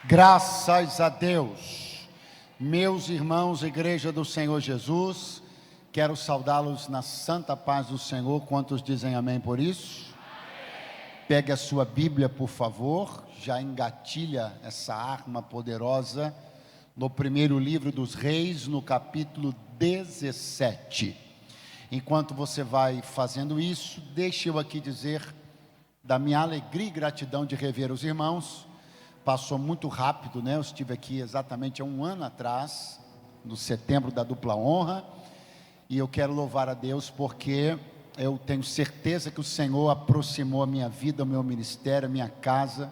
Graças a Deus, meus irmãos, Igreja do Senhor Jesus, quero saudá-los na santa paz do Senhor. Quantos dizem amém por isso? Amém. Pegue a sua Bíblia, por favor, já engatilha essa arma poderosa no primeiro livro dos Reis, no capítulo 17. Enquanto você vai fazendo isso, deixe eu aqui dizer da minha alegria e gratidão de rever os irmãos. Passou muito rápido, né? Eu estive aqui exatamente há um ano atrás, no setembro da dupla honra, e eu quero louvar a Deus porque eu tenho certeza que o Senhor aproximou a minha vida, o meu ministério, a minha casa,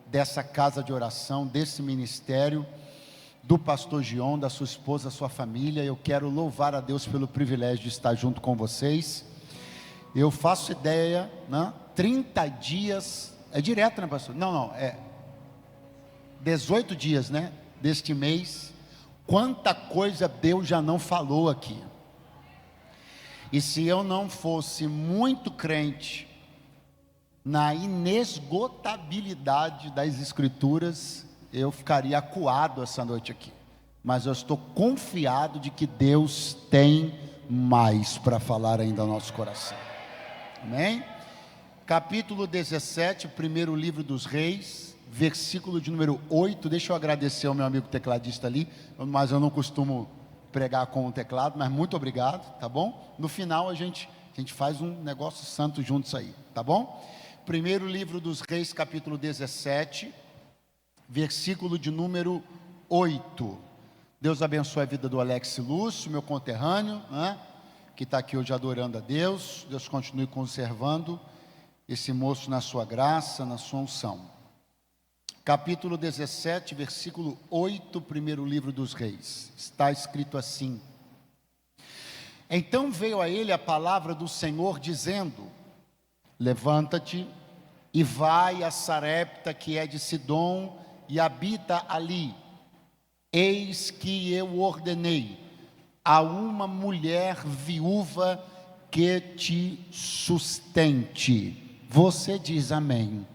dessa casa de oração, desse ministério, do pastor Gion, da sua esposa, da sua família. Eu quero louvar a Deus pelo privilégio de estar junto com vocês. Eu faço ideia, né? 30 dias, é direto, né, pastor? Não, é 18 dias, né, deste mês. Quanta coisa Deus já não falou aqui. E se eu não fosse muito crente na inesgotabilidade das Escrituras, eu ficaria acuado essa noite aqui. Mas eu estou confiado de que Deus tem mais para falar ainda ao nosso coração. Amém? Capítulo 17, primeiro livro dos Reis, versículo de número 8, deixa eu agradecer ao meu amigo tecladista ali, mas eu não costumo pregar com o teclado, mas muito obrigado, tá bom? No final a gente faz um negócio santo juntos aí, tá bom? Primeiro livro dos Reis, capítulo 17, versículo de número 8. Deus abençoe a vida do Alex Lúcio, meu conterrâneo, né? Que está aqui hoje adorando a Deus. Deus continue conservando esse moço na sua graça, na sua unção. Capítulo 17, versículo 8, primeiro livro dos Reis. Está escrito assim: Então veio a ele a palavra do Senhor, dizendo: Levanta-te e vai a Sarepta, que é de Sidom, e habita ali. Eis que eu ordenei a uma mulher viúva que te sustente. Você diz amém.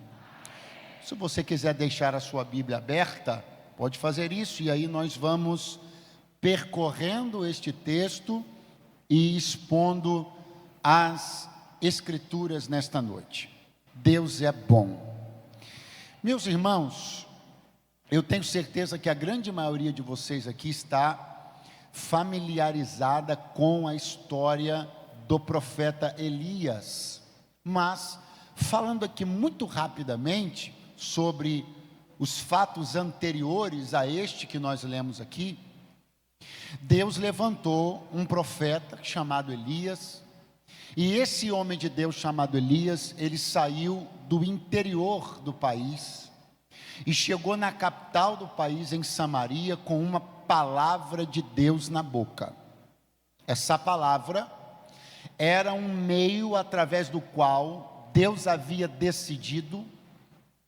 Se você quiser deixar a sua Bíblia aberta, pode fazer isso, e aí nós vamos percorrendo este texto e expondo as Escrituras nesta noite. Deus é bom. Meus irmãos, eu tenho certeza que a grande maioria de vocês aqui está familiarizada com a história do profeta Elias, mas falando aqui muito rapidamente sobre os fatos anteriores a este que nós lemos aqui, Deus levantou um profeta chamado Elias, e esse homem de Deus chamado Elias, ele saiu do interior do país, e chegou na capital do país, em Samaria, com uma palavra de Deus na boca. Essa palavra era um meio através do qual Deus havia decidido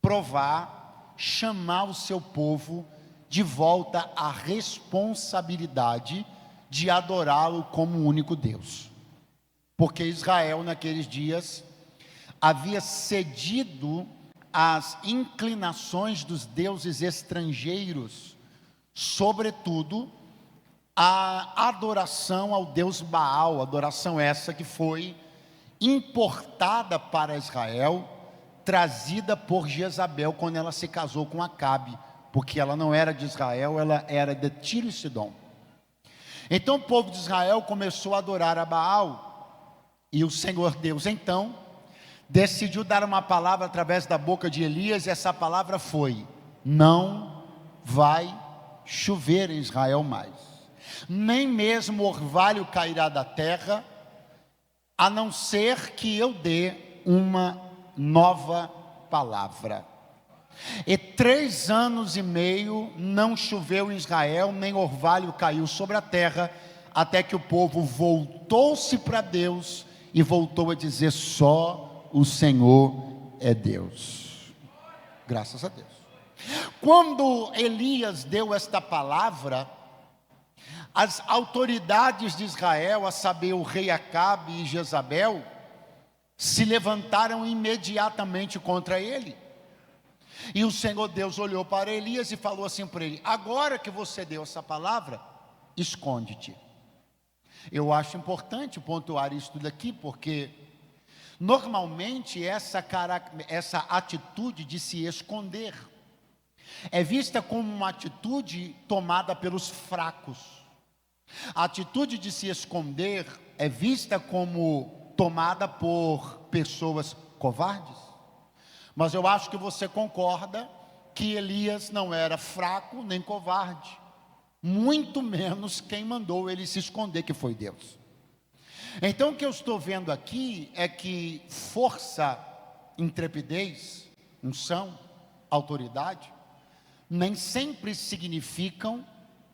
provar, chamar o seu povo de volta à responsabilidade de adorá-lo como o único Deus. Porque Israel naqueles dias havia cedido às inclinações dos deuses estrangeiros, sobretudo a adoração ao Deus Baal, adoração essa que foi importada para Israel, trazida por Jezabel quando ela se casou com Acabe, porque ela não era de Israel, ela era de Tiro e Sidom. Então o povo de Israel começou a adorar a Baal, e o Senhor Deus então decidiu dar uma palavra através da boca de Elias, e essa palavra foi: não vai chover em Israel mais, nem mesmo orvalho cairá da terra, a não ser que eu dê uma nova palavra. E 3 anos e meio não choveu em Israel, nem orvalho caiu sobre a terra, até que o povo voltou-se para Deus e voltou a dizer: só o Senhor é Deus. Graças a Deus. Quando Elias deu esta palavra, as autoridades de Israel, a saber, o rei Acabe e Jezabel, se levantaram imediatamente contra ele. E o Senhor Deus olhou para Elias e falou assim para ele: agora que você deu essa palavra, esconde-te. Eu acho importante pontuar isso daqui, porque normalmente essa atitude de se esconder é vista como uma atitude tomada pelos fracos. A atitude de se esconder é vista como tomada por pessoas covardes. Mas eu acho que você concorda que Elias não era fraco nem covarde, muito menos quem mandou ele se esconder, que foi Deus. Então o que eu estou vendo aqui é que força, intrepidez, unção, autoridade nem sempre significam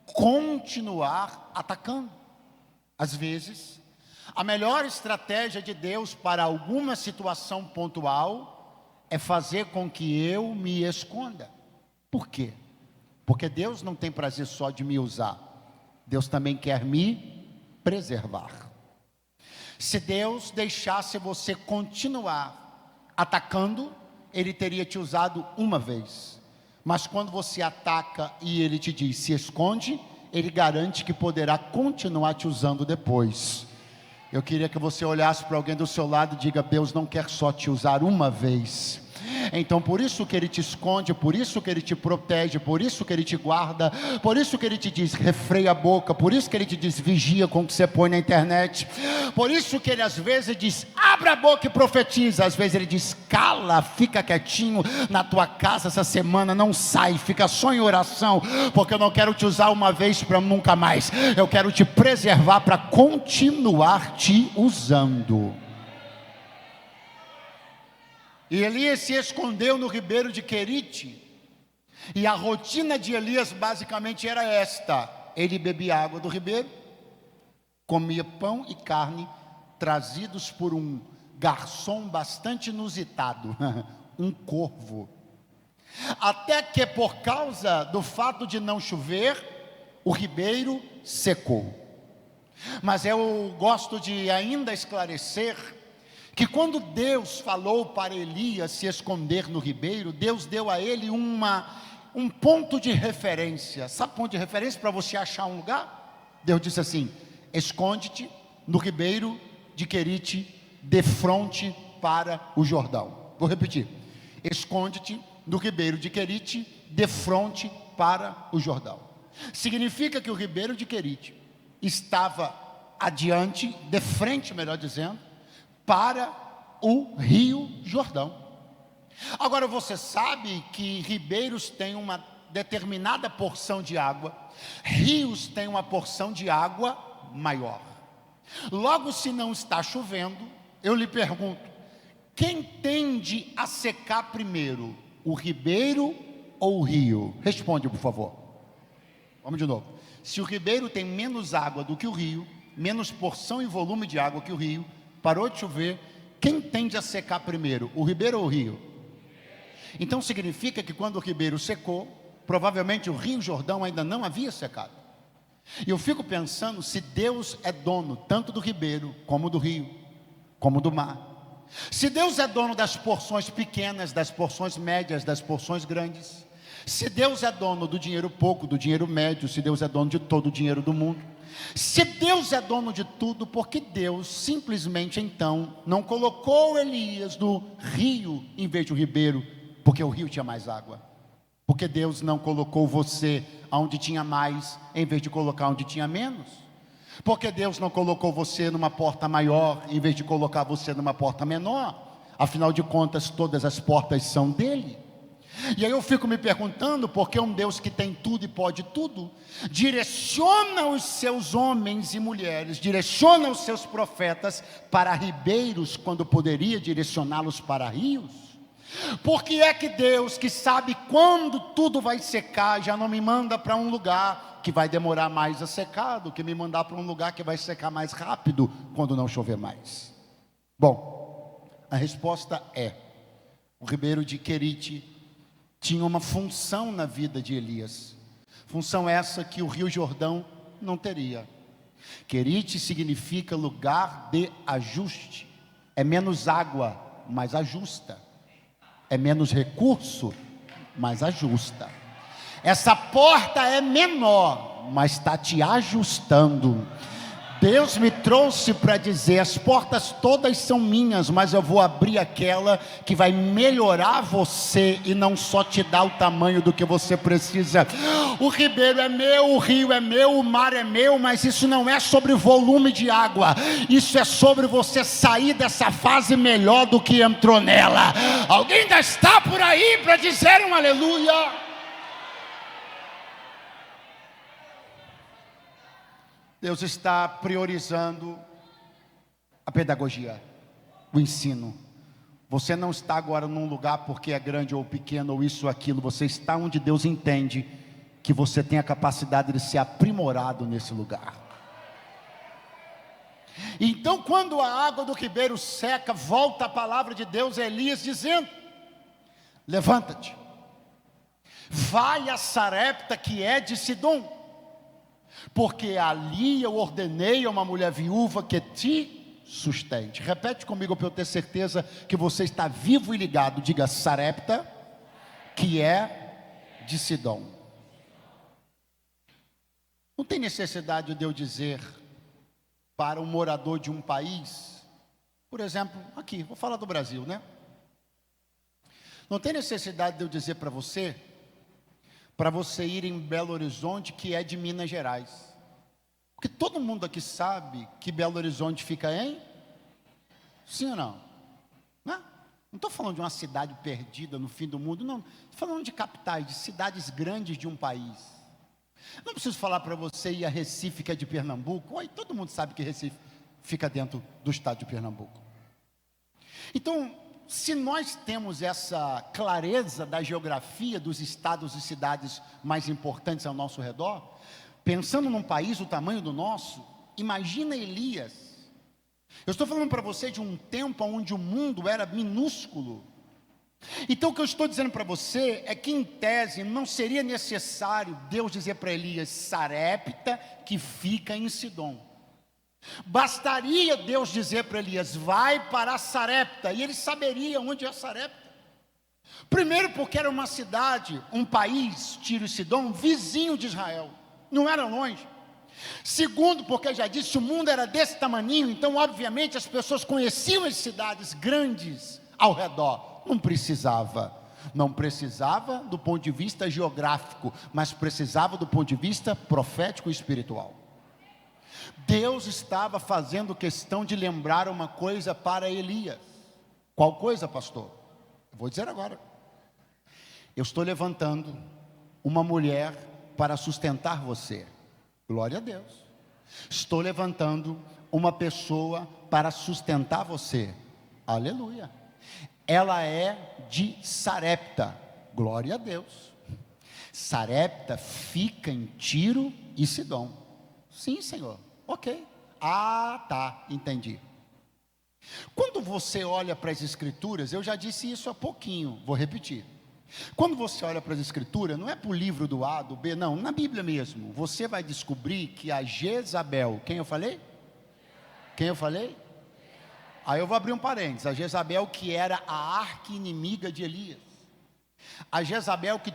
continuar atacando. Às vezes, a melhor estratégia de Deus para alguma situação pontual é fazer com que eu me esconda. Por quê? Porque Deus não tem prazer só de me usar, Deus também quer me preservar. Se Deus deixasse você continuar atacando, Ele teria te usado uma vez. Mas quando você ataca e Ele te diz, se esconde, Ele garante que poderá continuar te usando depois. Eu queria que você olhasse para alguém do seu lado e diga: Deus não quer só te usar uma vez. Então por isso que Ele te esconde, por isso que Ele te protege, por isso que Ele te guarda, por isso que Ele te diz, refreia a boca, por isso que Ele te diz, vigia com o que você põe na internet, por isso que Ele às vezes diz, abra a boca e profetiza, às vezes Ele diz, cala, fica quietinho na tua casa essa semana, não sai, fica só em oração, porque eu não quero te usar uma vez para nunca mais, eu quero te preservar para continuar te usando. E Elias se escondeu no ribeiro de Querite. E a rotina de Elias basicamente era esta: ele bebia água do ribeiro, comia pão e carne trazidos por um garçom bastante inusitado, um corvo. Até que, por causa do fato de não chover, o ribeiro secou. Mas eu gosto de ainda esclarecer que quando Deus falou para Elias se esconder no ribeiro, Deus deu a ele um ponto de referência. Sabe ponto de referência para você achar um lugar? Deus disse assim: esconde-te no ribeiro de Querite, de frente para o Jordão. Vou repetir: esconde-te no ribeiro de Querite, de frente para o Jordão. Significa que o ribeiro de Querite estava adiante, de frente, melhor dizendo, para o Rio Jordão. Agora você sabe que ribeiros têm uma determinada porção de água, rios têm uma porção de água maior. Logo, se não está chovendo, eu lhe pergunto: quem tende a secar primeiro, o ribeiro ou o rio? Responde, por favor. Vamos de novo. Se o ribeiro tem menos água do que o rio, menos porção e volume de água que o rio, parou de chover, quem tende a secar primeiro, o ribeiro ou o rio? Então significa que quando o ribeiro secou, provavelmente o Rio Jordão ainda não havia secado. E eu fico pensando, se Deus é dono tanto do ribeiro, como do rio, como do mar, se Deus é dono das porções pequenas, das porções médias, das porções grandes, se Deus é dono do dinheiro pouco, do dinheiro médio, se Deus é dono de todo o dinheiro do mundo, se Deus é dono de tudo, por que Deus simplesmente então não colocou Elias no rio em vez de um ribeiro? Porque o rio tinha mais água. Porque Deus não colocou você onde tinha mais em vez de colocar onde tinha menos? Porque Deus não colocou você numa porta maior em vez de colocar você numa porta menor? Afinal de contas, todas as portas são dele. E aí eu fico me perguntando, porque um Deus que tem tudo e pode tudo, direciona os seus homens e mulheres, direciona os seus profetas para ribeiros, quando poderia direcioná-los para rios? Por que é que Deus, que sabe quando tudo vai secar, já não me manda para um lugar que vai demorar mais a secar, do que me mandar para um lugar que vai secar mais rápido, quando não chover mais? Bom, a resposta é: o ribeiro de Querite tinha uma função na vida de Elias, função essa que o Rio Jordão não teria. Querite significa lugar de ajuste, é menos água, mas ajusta, é menos recurso, mas ajusta. Essa porta é menor, mas está te ajustando. Deus me trouxe para dizer: as portas todas são minhas, mas eu vou abrir aquela que vai melhorar você e não só te dar o tamanho do que você precisa. O ribeiro é meu, o rio é meu, o mar é meu, mas isso não é sobre volume de água, isso é sobre você sair dessa fase melhor do que entrou nela. Alguém ainda está por aí para dizer um aleluia? Deus está priorizando a pedagogia, o ensino. Você não está agora num lugar porque é grande ou pequeno ou isso ou aquilo. Você está onde Deus entende que você tem a capacidade de ser aprimorado nesse lugar. Então, quando a água do ribeiro seca, volta a palavra de Deus a Elias dizendo: levanta-te, vai a Sarepta que é de Sidom, porque ali eu ordenei a uma mulher viúva que te sustente. Repete comigo para eu ter certeza que você está vivo e ligado. Diga: Sarepta, que é de Sidom. Não tem necessidade de eu dizer para um morador de um país, por exemplo, aqui, vou falar do Brasil, né? Não tem necessidade de eu dizer para você ir em Belo Horizonte, que é de Minas Gerais. Porque todo mundo aqui sabe que Belo Horizonte fica em? Sim ou não? Não estou falando de uma cidade perdida no fim do mundo, não. Estou falando de capitais, de cidades grandes de um país. Não preciso falar para você ir a Recife, que é de Pernambuco. Oi, todo mundo sabe que Recife fica dentro do estado de Pernambuco. Então, se nós temos essa clareza da geografia dos estados e cidades mais importantes ao nosso redor, pensando num país do tamanho do nosso, imagina Elias. Eu estou falando para você de um tempo onde o mundo era minúsculo. Então o que eu estou dizendo para você é que, em tese, não seria necessário Deus dizer para Elias: Sarepta, que fica em Sidom. Bastaria Deus dizer para Elias: vai para Sarepta, e ele saberia onde é Sarepta. Primeiro porque era uma cidade, um país, Tiro e Sidom, vizinho de Israel, não era longe. Segundo porque, já disse, o mundo era desse tamaninho, então obviamente as pessoas conheciam as cidades grandes ao redor. Não precisava do ponto de vista geográfico, mas precisava do ponto de vista profético e espiritual. Deus estava fazendo questão de lembrar uma coisa para Elias. Qual coisa, pastor? Eu vou dizer agora. Eu estou levantando uma mulher para sustentar você. Glória a Deus. Estou levantando uma pessoa para sustentar você. Aleluia. Ela é de Sarepta. Glória a Deus. Sarepta fica em Tiro e Sidom. Sim, Senhor. Ok. Ah, tá, entendi. Quando você olha para as Escrituras, eu já disse isso há pouquinho, vou repetir. Quando você olha para as Escrituras, não é para o livro do A, do B, não, na Bíblia mesmo, você vai descobrir que a Jezabel, quem eu falei? Aí eu vou abrir um parênteses. A Jezabel, que era a arqui-inimiga de Elias, a Jezabel que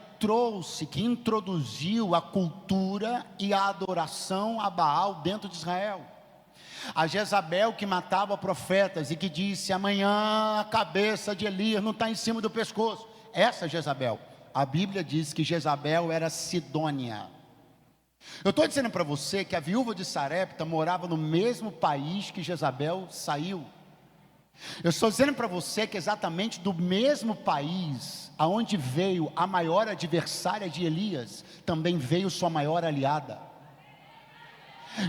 introduziu a cultura e a adoração a Baal dentro de Israel, a Jezabel que matava profetas e que disse: amanhã a cabeça de Elias não está em cima do pescoço. Essa Jezabel, a Bíblia diz que Jezabel era sidônia. Eu estou dizendo para você que a viúva de Sarepta morava no mesmo país que Jezabel saiu. Eu estou dizendo para você que exatamente do mesmo país aonde veio a maior adversária de Elias, também veio sua maior aliada.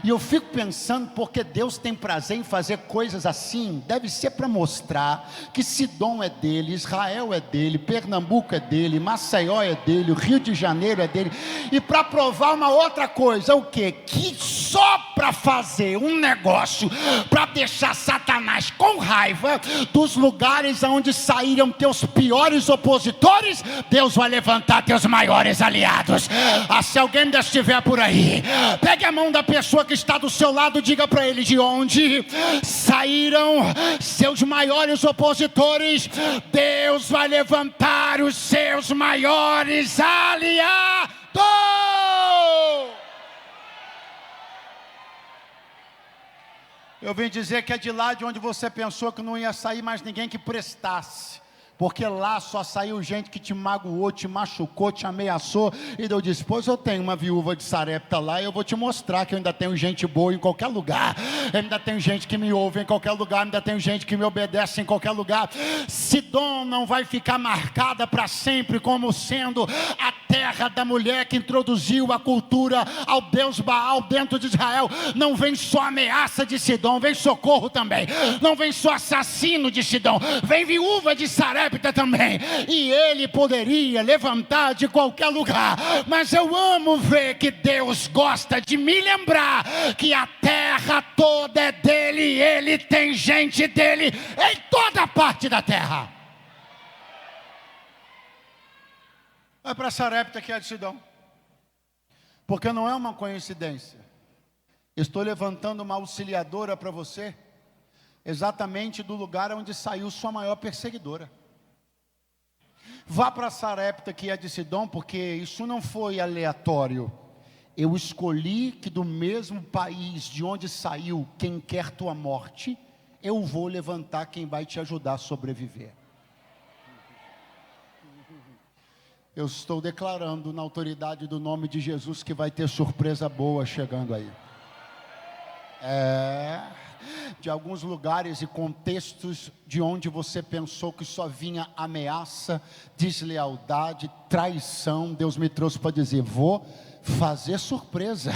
E eu fico pensando, porque Deus tem prazer em fazer coisas assim, deve ser para mostrar que Sidom é dele, Israel é dele, Pernambuco é dele, Maceió é dele, o Rio de Janeiro é dele, e para provar uma outra coisa, o quê? Que só para fazer um negócio, para deixar Satanás com raiva dos lugares onde saíram teus piores opositores, Deus vai levantar teus maiores aliados. Se alguém ainda estiver por aí, pegue a mão da pessoa pessoa que está do seu lado, diga para ele: de onde saíram seus maiores opositores, Deus vai levantar os seus maiores aliados. Eu vim dizer que é de lá de onde você pensou que não ia sair mais ninguém que prestasse, porque lá só saiu gente que te magoou, te machucou, te ameaçou. E Deus disse: pois eu tenho uma viúva de Sarepta lá, e eu vou te mostrar que eu ainda tenho gente boa em qualquer lugar, eu ainda tenho gente que me ouve em qualquer lugar, ainda tenho gente que me obedece em qualquer lugar. Sidom não vai ficar marcada para sempre como sendo a terra da mulher que introduziu a cultura ao Deus Baal dentro de Israel. Não vem só ameaça de Sidom, vem socorro também. Não vem só assassino de Sidom, vem viúva de Sarepta também. E ele poderia levantar de qualquer lugar, mas eu amo ver que Deus gosta de me lembrar que a terra toda é dele, e ele tem gente dele em toda parte da terra. É para Sarepta que é de Sidom, porque não é uma coincidência. Estou levantando uma auxiliadora para você, exatamente do lugar onde saiu sua maior perseguidora. Vá para Sarepta que é de Sidom, porque isso não foi aleatório. Eu escolhi que do mesmo país de onde saiu quem quer tua morte, eu vou levantar quem vai te ajudar a sobreviver. Eu estou declarando na autoridade do nome de Jesus que vai ter surpresa boa chegando aí. De alguns lugares e contextos de onde você pensou que só vinha ameaça, deslealdade, traição, Deus me trouxe para dizer: vou fazer surpresa,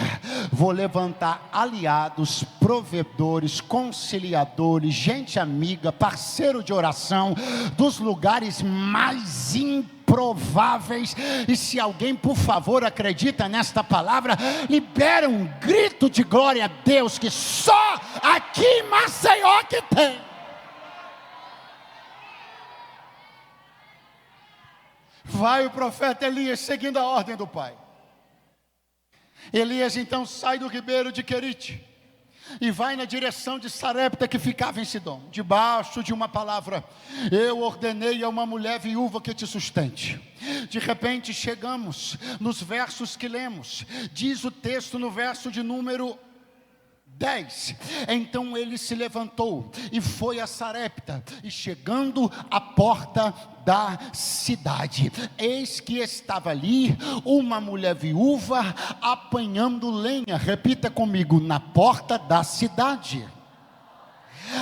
vou levantar aliados, provedores, conciliadores, gente amiga, parceiro de oração, dos lugares mais improváveis. E se alguém, por favor, acredita nesta palavra, libera um grito de glória a Deus, que só aqui em Maceió que tem. Vai o profeta Elias seguindo a ordem do pai. Elias então sai do ribeiro de Querite e vai na direção de Sarepta, que ficava em Sidom, debaixo de uma palavra: eu ordenei a uma mulher viúva que te sustente. De repente chegamos nos versos que lemos. Diz o texto no verso de número 10: então ele se levantou e foi a Sarepta, e chegando à porta da cidade, eis que estava ali uma mulher viúva apanhando lenha. Repita comigo: na porta da cidade.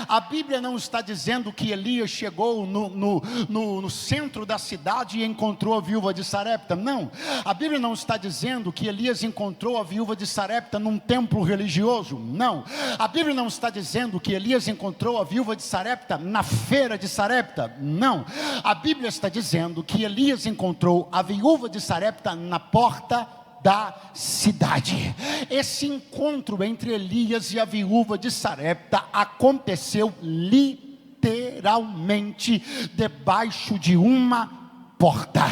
A Bíblia não está dizendo que Elias chegou no centro da cidade e encontrou a viúva de Sarepta. Não, a Bíblia não está dizendo que Elias encontrou a viúva de Sarepta num templo religioso. Não, a Bíblia não está dizendo que Elias encontrou a viúva de Sarepta na feira de Sarepta. Não, a Bíblia está dizendo que Elias encontrou a viúva de Sarepta na porta da cidade. Esse encontro entre Elias e a viúva de Sarepta aconteceu literalmente debaixo de uma porta.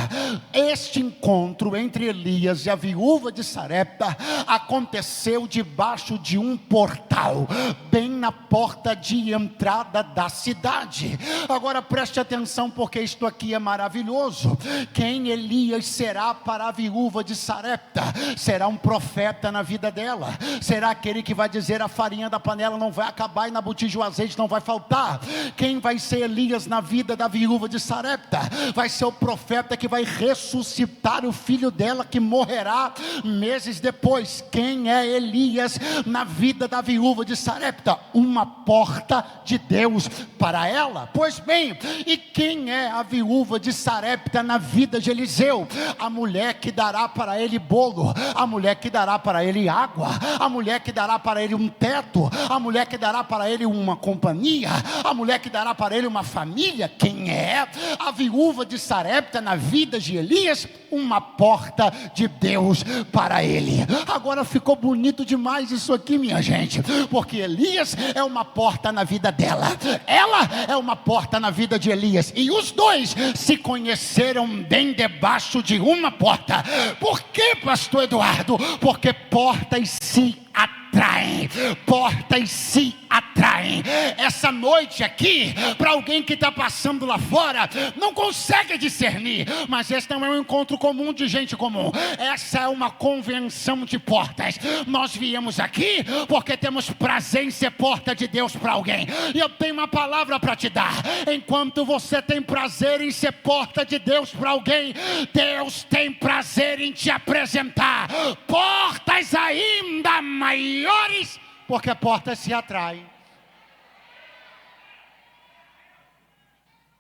Este encontro entre Elias e a viúva de Sarepta aconteceu debaixo de um portal, bem na porta de entrada da cidade. Agora preste atenção, porque isto aqui é maravilhoso. Quem Elias será para a viúva de Sarepta? Será um profeta na vida dela. Será aquele que vai dizer: a farinha da panela não vai acabar e na botija o azeite não vai faltar. Quem vai ser Elias na vida da viúva de Sarepta? Vai ser o profeta que vai ressuscitar o filho dela, que morrerá meses depois. Quem é Elias na vida da viúva de Sarepta? Uma porta de Deus para ela. Pois bem, e quem é a viúva de Sarepta na vida de Eliseu? A mulher que dará para ele bolo, a mulher que dará para ele água, a mulher que dará para ele um teto, a mulher que dará para ele uma companhia, a mulher que dará para ele uma família. Quem é a viúva de Sarepta na vida de Elias? Uma porta de Deus para ele. Agora ficou bonito demais isso aqui, minha gente, porque Elias é uma porta na vida dela, ela é uma porta na vida de Elias, e os dois se conheceram bem debaixo de uma porta. Por que, pastor Eduardo? Porque portas se atraem. Portas se atraem. Essa noite aqui, para alguém que está passando lá fora, não consegue discernir, mas esse não é um encontro comum de gente comum. Essa é uma convenção de portas. Nós viemos aqui porque temos prazer em ser porta de Deus para alguém. E eu tenho uma palavra para te dar. Enquanto você tem prazer em ser porta de Deus para alguém, Deus tem prazer em te apresentar portas ainda maiores, porque portas se atraem.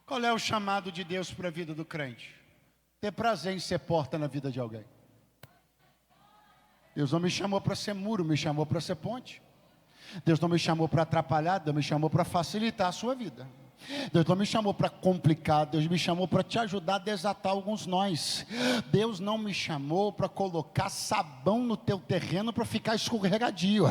Qual é o chamado de Deus para a vida do crente? Ter prazer em ser porta na vida de alguém. Deus não me chamou para ser muro, me chamou para ser ponte. Deus não me chamou para atrapalhar, Deus me chamou para facilitar a sua vida. Deus não me chamou para complicar, Deus me chamou para te ajudar a desatar alguns nós. Deus não me chamou para colocar sabão no teu terreno para ficar escorregadio.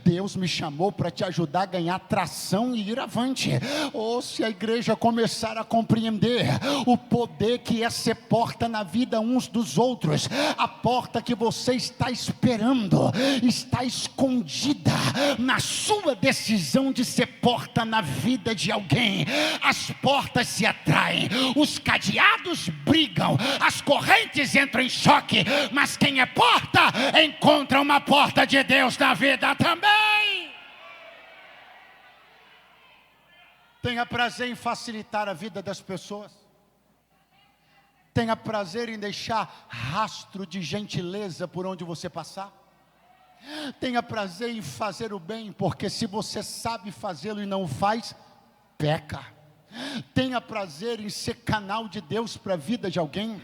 Deus me chamou para te ajudar a ganhar tração e ir avante. Ou se a igreja começar a compreender o poder que é ser porta na vida uns dos outros, a porta que você está esperando está escondida na sua decisão de ser porta na vida de alguém. As portas se atraem, os cadeados brigam, as correntes entram em choque, mas quem é porta, encontra uma porta de Deus na vida também. Tenha prazer em facilitar a vida das pessoas. Tenha prazer em deixar rastro de gentileza por onde você passar. Tenha prazer em fazer o bem, porque se você sabe fazê-lo e não o faz, peca. Tenha prazer em ser canal de Deus para a vida de alguém.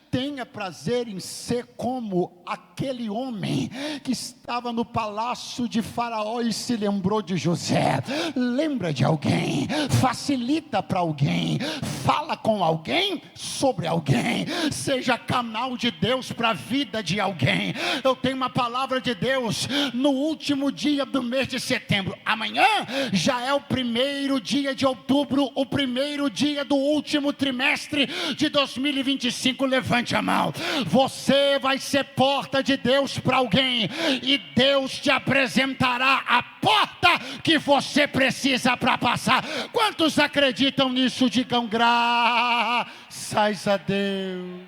Tenha prazer em ser como aquele homem que estava no palácio de Faraó e se lembrou de José. Lembra de alguém, facilita para alguém, fala com alguém sobre alguém, seja canal de Deus para a vida de alguém. Eu tenho uma palavra de Deus no último dia do mês de setembro. Amanhã já é o primeiro dia de outubro, o primeiro dia do último trimestre de 2025. Levante a mão. Você vai ser porta de Deus para alguém, e Deus te apresentará a porta que você precisa para passar. Quantos acreditam nisso? Digam graças a Deus.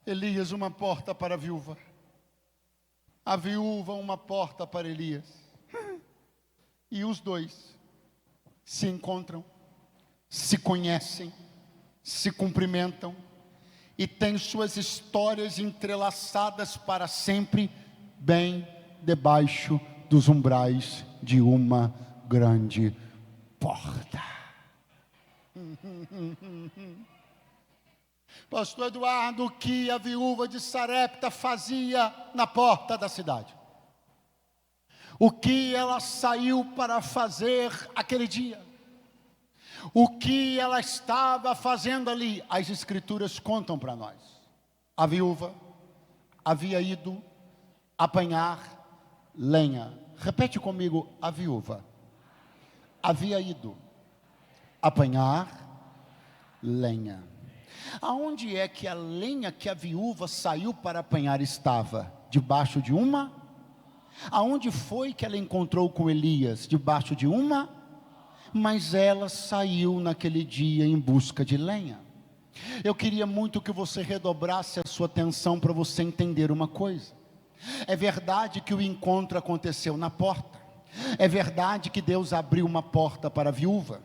Elias, uma porta para a viúva. A viúva, uma porta para Elias. E os dois se encontram, se conhecem, se cumprimentam e têm suas histórias entrelaçadas para sempre, bem debaixo dos umbrais de uma grande porta. Pastor Eduardo, o que a viúva de Sarepta fazia na porta da cidade? O que ela saiu para fazer aquele dia? O que ela estava fazendo ali? As escrituras contam para nós. A viúva havia ido apanhar lenha. Repete comigo, a viúva havia ido apanhar lenha. Aonde é que a lenha que a viúva saiu para apanhar estava? Debaixo de uma? Aonde foi que ela encontrou com Elias? Debaixo de uma? Mas ela saiu naquele dia em busca de lenha. Eu queria muito que você redobrasse a sua atenção para você entender uma coisa. É verdade que o encontro aconteceu na porta. É verdade que Deus abriu uma porta para a viúva.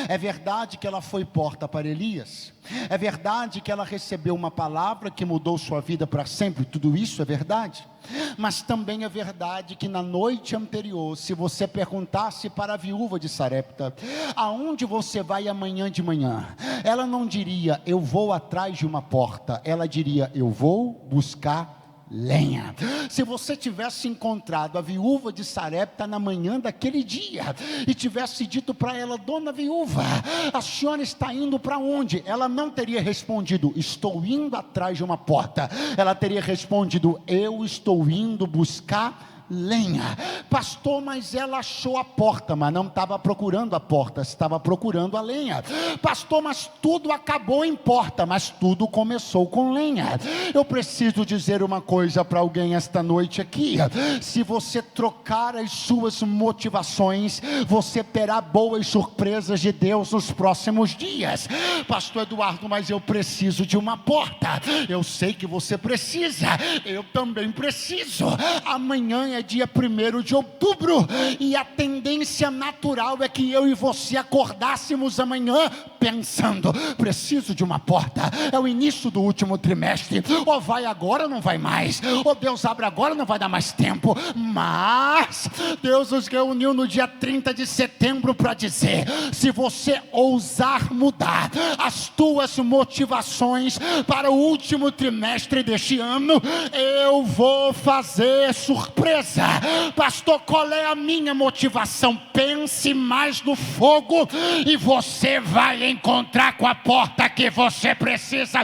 É verdade que ela foi porta para Elias. É verdade que ela recebeu uma palavra que mudou sua vida para sempre. Tudo isso é verdade. Mas também é verdade que na noite anterior, se você perguntasse para a viúva de Sarepta, aonde você vai amanhã de manhã? Ela não diria, eu vou atrás de uma porta. Ela diria, eu vou buscar lenha. Se você tivesse encontrado a viúva de Sarepta na manhã daquele dia e tivesse dito para ela, dona viúva, a senhora está indo para onde? Ela não teria respondido, estou indo atrás de uma porta. Ela teria respondido, eu estou indo buscar lenha. Pastor, mas ela achou a porta, mas não estava procurando a porta, estava procurando a lenha. Pastor, mas tudo acabou em porta, mas tudo começou com lenha. Eu preciso dizer uma coisa para alguém esta noite aqui: se você trocar as suas motivações, você terá boas surpresas de Deus nos próximos dias. Pastor Eduardo, mas eu preciso de uma porta. Eu sei que você precisa, eu também preciso. Amanhã é dia 1º de outubro, e a tendência natural é que eu e você acordássemos amanhã pensando: preciso de uma porta, é o início do último trimestre, ou vai agora ou não vai mais, ou Deus abre agora ou não vai dar mais tempo. Mas Deus nos reuniu no dia 30 de setembro para dizer: se você ousar mudar as tuas motivações para o último trimestre deste ano, eu vou fazer surpresa. Pastor, qual é a minha motivação? Pense mais no fogo e você vai encontrar com a porta que você precisa.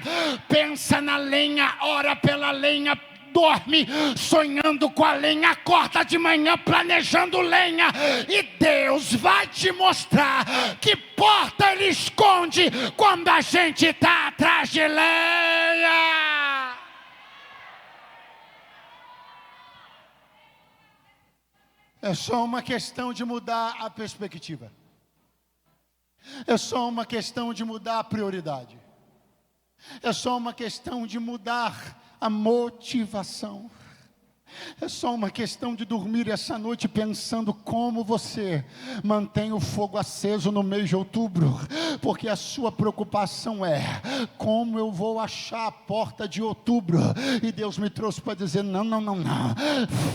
Pensa na lenha, ora pela lenha, dorme sonhando com a lenha, acorda de manhã planejando lenha, e Deus vai te mostrar que porta Ele esconde quando a gente está atrás de lenha. É só uma questão de mudar a perspectiva. É só uma questão de mudar a prioridade. É só uma questão de mudar a motivação. É só uma questão de dormir essa noite pensando como você mantém o fogo aceso no mês de outubro, porque a sua preocupação é: como eu vou achar a porta de outubro? E Deus me trouxe para dizer: não,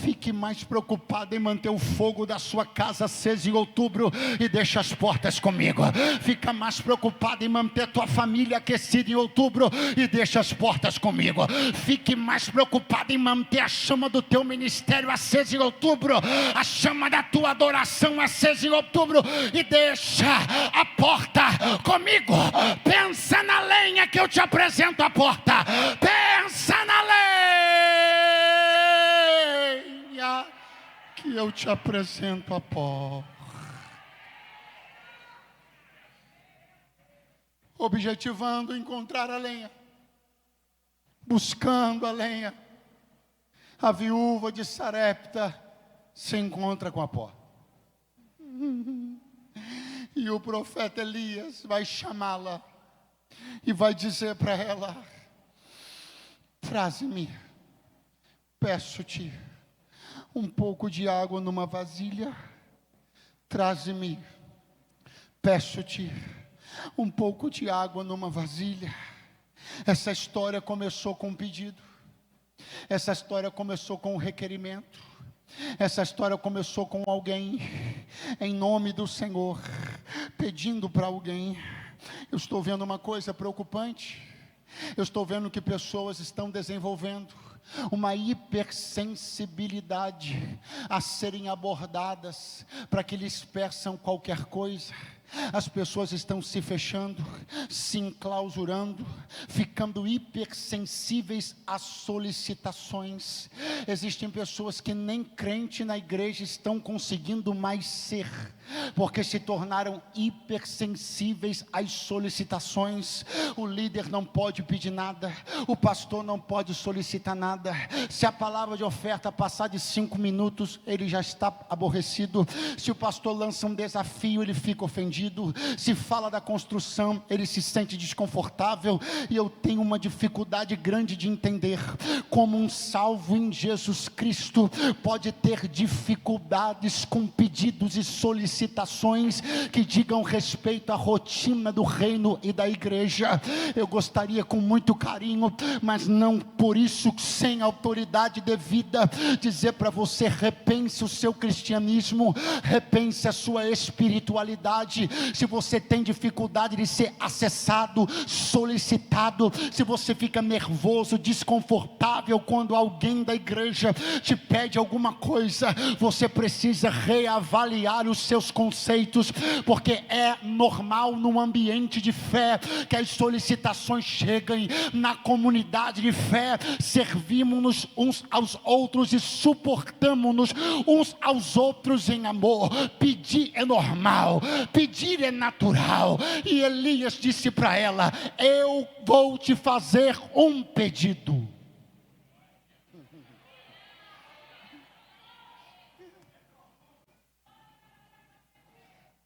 fique mais preocupado em manter o fogo da sua casa aceso em outubro e deixa as portas comigo. Fica mais preocupado em manter tua família aquecida em outubro e deixa as portas comigo. Fique mais preocupado em manter a chama do teu ministério acesa em outubro, a chama da tua adoração acesa em outubro, e deixa a porta comigo. Pensa na lenha que eu te apresento a porta. Pensa na lenha que eu te apresento a porta. Objetivando encontrar a lenha, buscando a lenha, a viúva de Sarepta se encontra com a porta. E o profeta Elias vai chamá-la e vai dizer para ela: traze-me, peço-te, um pouco de água numa vasilha. Traze-me, peço-te, um pouco de água numa vasilha. Essa história começou com um pedido. Essa história começou com um requerimento. Essa história começou com alguém, em nome do Senhor, pedindo para alguém. Eu estou vendo uma coisa preocupante. Eu estou vendo que pessoas estão desenvolvendo uma hipersensibilidade a serem abordadas para que lhes peçam qualquer coisa. As pessoas estão se fechando, se enclausurando, ficando hipersensíveis às solicitações. Existem pessoas que nem crente na igreja estão conseguindo mais ser, porque se tornaram hipersensíveis às solicitações. O líder não pode pedir nada, o pastor não pode solicitar nada. Se a palavra de oferta passar de 5 minutos, ele já está aborrecido. Se o pastor lança um desafio, ele fica ofendido. Se fala da construção, ele se sente desconfortável. E eu tenho uma dificuldade grande de entender como um salvo em Jesus Cristo pode ter dificuldades com pedidos e solicitações que digam respeito à rotina do reino e da igreja. Eu gostaria, com muito carinho, mas não por isso sem autoridade devida, dizer para você: repense o seu cristianismo, repense a sua espiritualidade, intimidade, se você tem dificuldade de ser acessado, solicitado, se você fica nervoso, desconfortável quando alguém da igreja te pede alguma coisa, você precisa reavaliar os seus conceitos, porque é normal num ambiente de fé que as solicitações cheguem. Na comunidade de fé, servimos-nos uns aos outros e suportamos-nos uns aos outros em amor. Pedir é normal, pedir é natural. E Elias disse para ela: eu vou te fazer um pedido.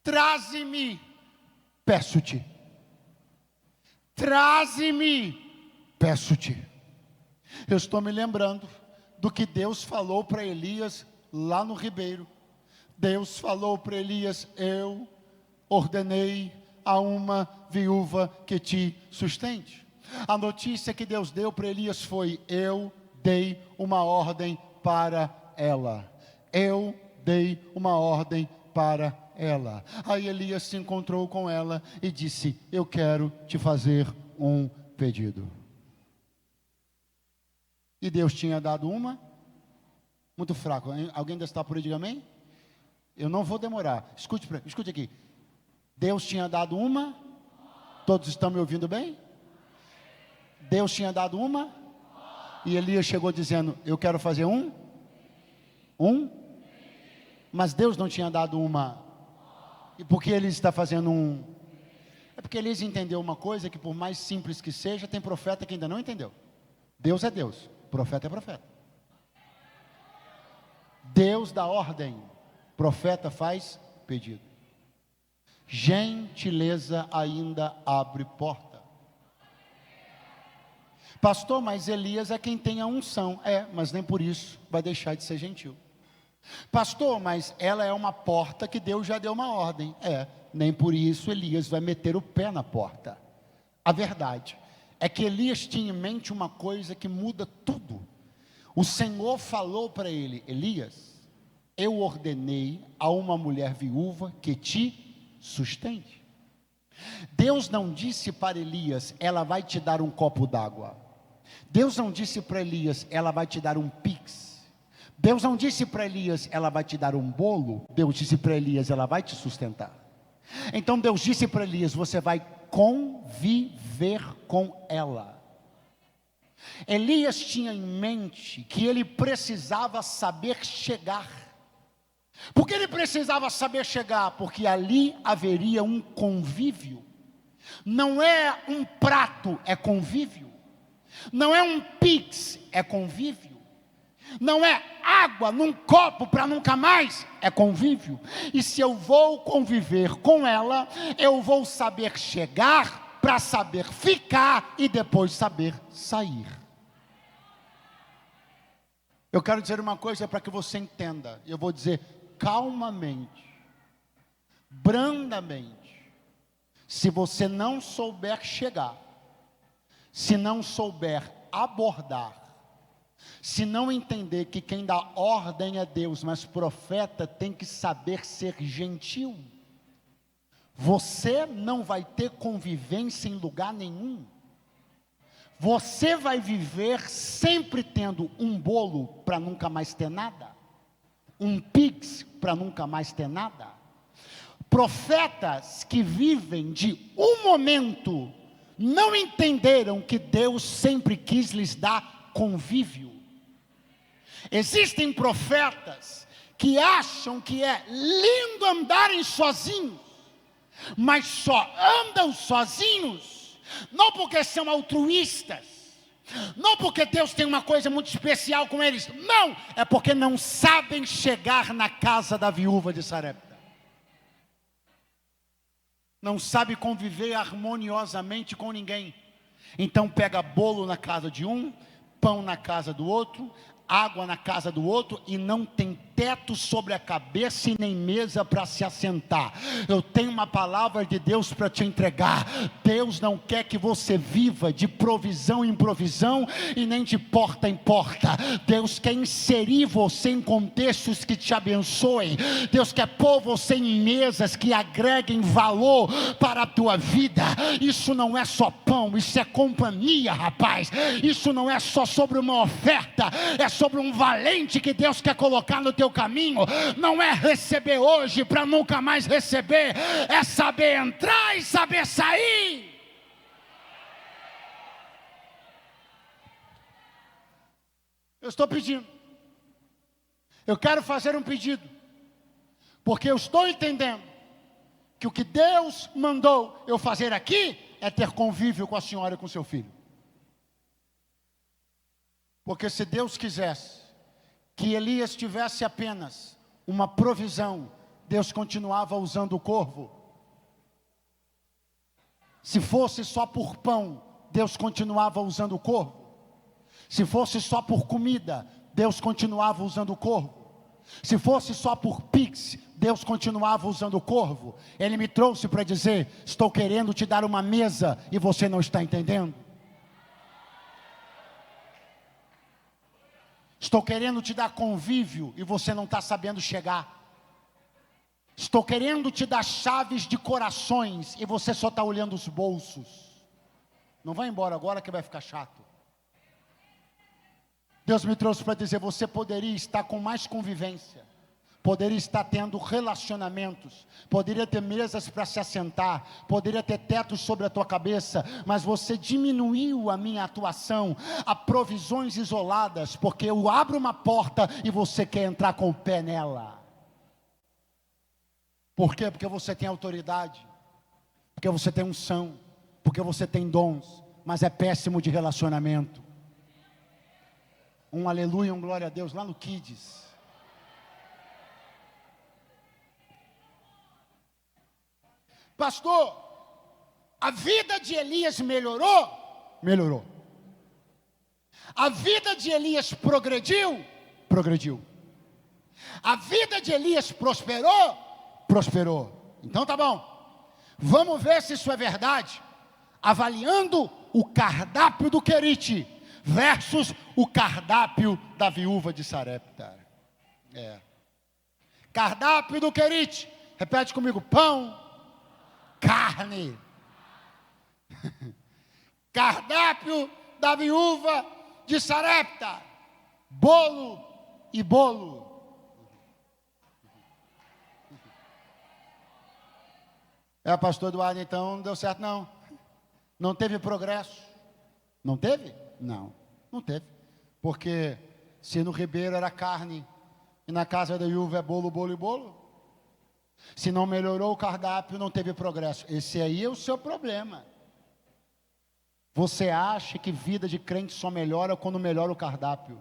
Traze-me, peço-te. Traze-me, peço-te. Eu estou me lembrando do que Deus falou para Elias lá no ribeiro. Deus falou para Elias: eu ordenei a uma viúva que te sustente. A notícia que Deus deu para Elias foi: eu dei uma ordem para ela. Eu dei uma ordem para ela. Aí Elias se encontrou com ela e disse: eu quero te fazer um pedido. E Deus tinha dado uma, muito fraco. Alguém ainda está por aí, diga amém? Eu não vou demorar, escute aqui. Deus tinha dado uma, todos estão me ouvindo bem? Deus tinha dado uma, e Elias chegou dizendo: eu quero fazer um, mas Deus não tinha dado uma. E por que ele está fazendo um? É porque Elias entendeu uma coisa que, por mais simples que seja, tem profeta que ainda não entendeu. Deus é Deus, profeta é profeta. Deus dá ordem, profeta faz pedido. Gentileza ainda abre porta. Pastor, mas Elias é quem tem a unção. É, mas nem por isso vai deixar de ser gentil. Pastor, mas ela é uma porta que Deus já deu uma ordem. É, nem por isso Elias vai meter o pé na porta. A verdade é que Elias tinha em mente uma coisa que muda tudo. O Senhor falou para ele: Elias, eu ordenei a uma mulher viúva que te sustente. Deus não disse para Elias: ela vai te dar um copo d'água. Deus não disse para Elias: ela vai te dar um pix. Deus não disse para Elias: ela vai te dar um bolo. Deus disse para Elias: ela vai te sustentar. Então Deus disse para Elias: você vai conviver com ela. Elias tinha em mente que ele precisava saber chegar. Por que ele precisava saber chegar? Porque ali haveria um convívio. Não é um prato, é convívio. Não é um pix, é convívio. Não é água num copo para nunca mais, é convívio. E se eu vou conviver com ela, eu vou saber chegar para saber ficar e depois saber sair. Eu quero dizer uma coisa para que você entenda. Eu vou dizer calmamente, brandamente. Se você não souber chegar, se não souber abordar, se não entender que quem dá ordem é Deus, mas profeta tem que saber ser gentil, você não vai ter convivência em lugar nenhum. Você vai viver sempre tendo um bolo para nunca mais ter nada, um pix para nunca mais ter nada. Profetas que vivem de um momento não entenderam que Deus sempre quis lhes dar convívio. Existem profetas que acham que é lindo andarem sozinhos, mas só andam sozinhos não porque são altruístas, não porque Deus tem uma coisa muito especial com eles, não, é porque não sabem chegar na casa da viúva de Sarepta. Não sabe conviver harmoniosamente com ninguém. Então pega bolo na casa de um, pão na casa do outro, água na casa do outro, e não tem teto sobre a cabeça e nem mesa para se assentar. Eu tenho uma palavra de Deus para te entregar. Deus não quer que você viva de provisão em provisão e nem de porta em porta. Deus quer inserir você em contextos que te abençoem. Deus quer pôr você em mesas que agreguem valor para a tua vida. Isso não é só pão, isso é companhia, rapaz. Isso não é só sobre uma oferta, é sobre um valente que Deus quer colocar no teu caminho. Não é receber hoje para nunca mais receber, é saber entrar e saber sair. Eu estou pedindo, eu quero fazer um pedido, porque eu estou entendendo que o que Deus mandou eu fazer aqui é ter convívio com a senhora e com seu filho. Porque se Deus quisesse que Elias tivesse apenas uma provisão, Deus continuava usando o corvo. Se fosse só por pão, Deus continuava usando o corvo. Se fosse só por comida, Deus continuava usando o corvo. Se fosse só por pix, Deus continuava usando o corvo. Ele me trouxe para dizer: estou querendo te dar uma mesa e você não está entendendo. Estou querendo te dar convívio e você não está sabendo chegar. Estou querendo te dar chaves de corações e você só está olhando os bolsos. Não vai embora agora que vai ficar chato. Deus me trouxe para dizer: você poderia estar com mais convivência, poderia estar tendo relacionamentos, poderia ter mesas para se assentar, poderia ter tetos sobre a tua cabeça, mas você diminuiu a minha atuação a provisões isoladas, porque eu abro uma porta e você quer entrar com o pé nela. Por quê? Porque você tem autoridade, porque você tem unção, porque você tem dons, mas é péssimo de relacionamento. Um aleluia, um glória a Deus lá no Kids. Pastor, a vida de Elias melhorou? Melhorou. A vida de Elias progrediu? Progrediu. A vida de Elias prosperou? Prosperou. Então tá bom. Vamos ver se isso é verdade. Avaliando o cardápio do Querite versus o cardápio da viúva de Sarepta. Cardápio do Querite. Repete comigo: pão, carne. Cardápio da viúva de Sarepta: bolo e bolo. Pastor Eduardo, então não deu certo não. Não teve progresso. Não teve? Não, não teve. Porque se no ribeiro era carne e na casa da viúva é bolo, bolo e bolo. Se não melhorou o cardápio, não teve progresso. Esse aí é o seu problema. Você acha que vida de crente só melhora quando melhora o cardápio.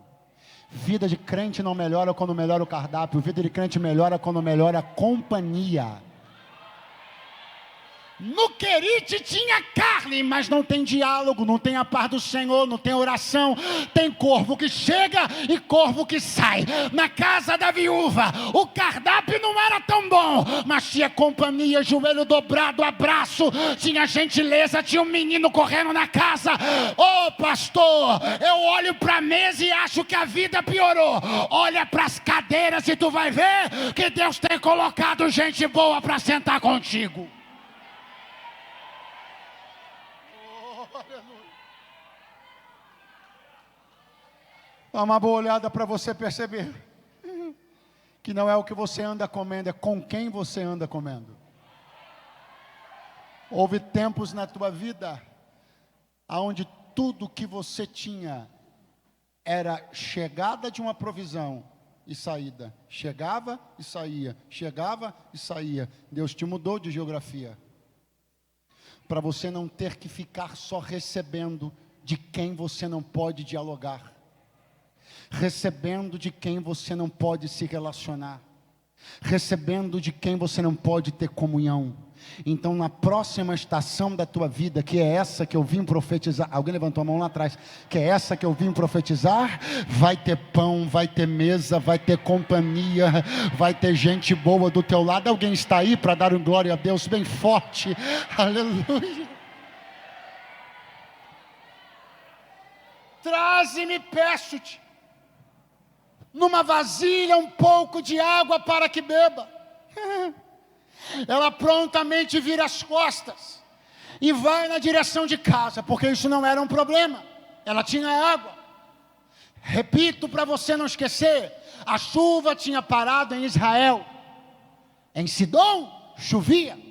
Vida de crente não melhora quando melhora o cardápio. Vida de crente melhora quando melhora a companhia. No Querite tinha carne, mas não tem diálogo, não tem a paz do Senhor, não tem oração. Tem corvo que chega e corvo que sai. Na casa da viúva, o cardápio não era tão bom, mas tinha companhia, joelho dobrado, abraço, tinha gentileza, tinha um menino correndo na casa. Ô pastor, eu olho para a mesa e acho que a vida piorou. Olha para as cadeiras e tu vai ver que Deus tem colocado gente boa para sentar contigo. Dá uma boa olhada para você perceber que não é o que você anda comendo, é com quem você anda comendo. Houve tempos na tua vida onde tudo que você tinha era chegada de uma provisão e saída. Chegava e saía, chegava e saía. Deus te mudou de geografia para você não ter que ficar só recebendo de quem você não pode dialogar, recebendo de quem você não pode se relacionar, recebendo de quem você não pode ter comunhão, Então na próxima estação da tua vida, que é essa que eu vim profetizar, alguém levantou a mão lá atrás, que é essa que eu vim profetizar, vai ter pão, vai ter mesa, vai ter companhia, vai ter gente boa do teu lado. Alguém está aí para dar um glória a Deus bem forte? Aleluia. Traze-me, peço-te, numa vasilha um pouco de água para que beba. Ela prontamente vira as costas e vai na direção de casa, porque isso não era um problema, ela tinha água. Repito para você não esquecer, a chuva tinha parado em Israel, em Sidom chovia.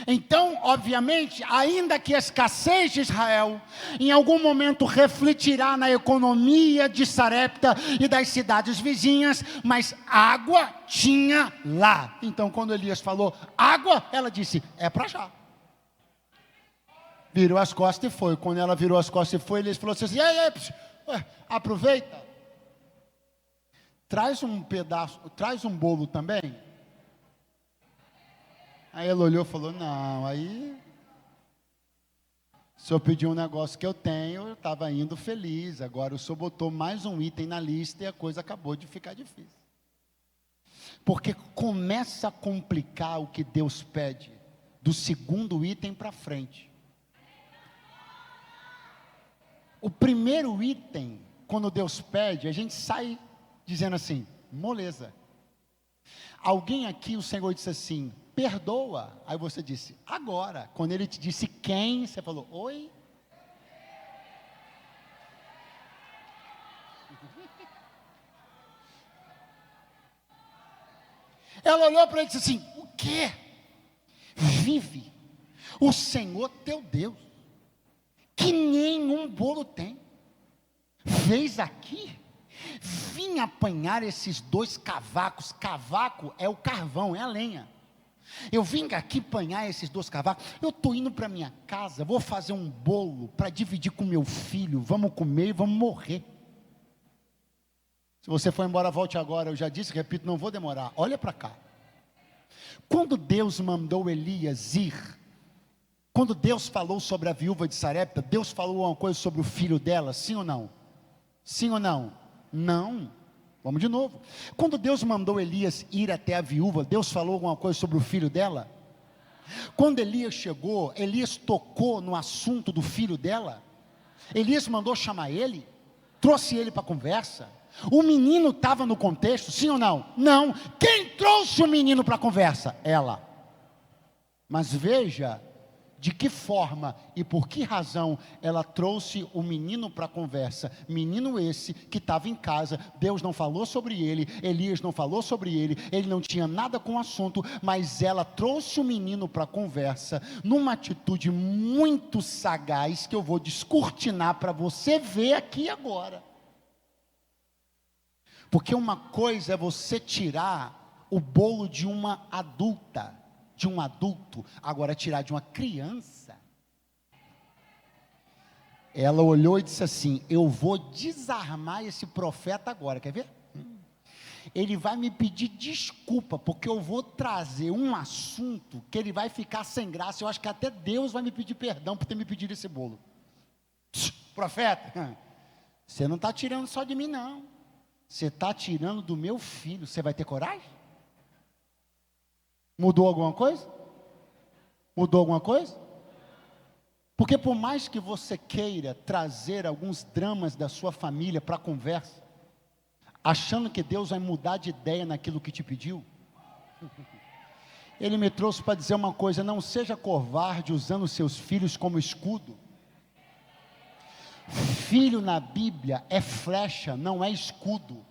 Então, obviamente, ainda que a escassez de Israel em algum momento refletirá na economia de Sarepta e das cidades vizinhas, mas água tinha lá. Então, quando Elias falou água, ela disse, é para já. Virou as costas e foi. Quando ela virou as costas e foi, Elias falou assim, aproveita, traz um pedaço, traz um bolo também. Aí ela olhou e falou, não, aí, o senhor pediu um negócio que eu tenho, eu estava indo feliz, agora o senhor botou mais um item na lista e a coisa acabou de ficar difícil. Porque começa a complicar o que Deus pede, do segundo item para frente. O primeiro item, quando Deus pede, a gente sai dizendo assim, moleza. Alguém aqui, o Senhor disse assim, perdoa. Aí você disse, agora. Quando ele te disse quem, você falou, oi? Ela olhou para ele e disse assim, o quê? Vive o Senhor teu Deus, que nenhum bolo tem. Fez aqui, vim apanhar esses 2 cavacos. Cavaco é o carvão, é a lenha. Eu vim aqui apanhar esses 2 cavacos. Eu estou indo para minha casa, vou fazer um bolo para dividir com meu filho. Vamos comer e vamos morrer. Se você for embora, volte agora. Eu já disse, repito, não vou demorar. Olha para cá. Quando Deus mandou Elias ir, quando Deus falou sobre a viúva de Sarepta, Deus falou uma coisa sobre o filho dela, sim ou não? Sim ou não? Não. Vamos de novo. Quando Deus mandou Elias ir até a viúva, Deus falou alguma coisa sobre o filho dela? Quando Elias chegou, Elias tocou no assunto do filho dela? Elias mandou chamar ele? Trouxe ele para a conversa? O menino estava no contexto, sim ou não? Não. Quem trouxe o menino para a conversa? Ela. Mas veja de que forma e por que razão ela trouxe o menino para a conversa. Menino esse que estava em casa, Deus não falou sobre ele, Elias não falou sobre ele, ele não tinha nada com o assunto, mas ela trouxe o menino para a conversa, numa atitude muito sagaz, que eu vou descortinar para você ver aqui agora. Porque uma coisa é você tirar o bolo de uma adulta, de um adulto, agora tirar de uma criança. Ela olhou e disse assim, eu vou desarmar esse profeta agora, quer ver? Ele vai me pedir desculpa, porque eu vou trazer um assunto que ele vai ficar sem graça. Eu acho que até Deus vai me pedir perdão por ter me pedido esse bolo. Profeta, você não está tirando só de mim não, você está tirando do meu filho. Você vai ter coragem? Mudou alguma coisa? Mudou alguma coisa? Porque por mais que você queira trazer alguns dramas da sua família para a conversa, achando que Deus vai mudar de ideia naquilo que te pediu, Ele me trouxe para dizer uma coisa, não seja covarde usando seus filhos como escudo. Filho na Bíblia é flecha, não é escudo.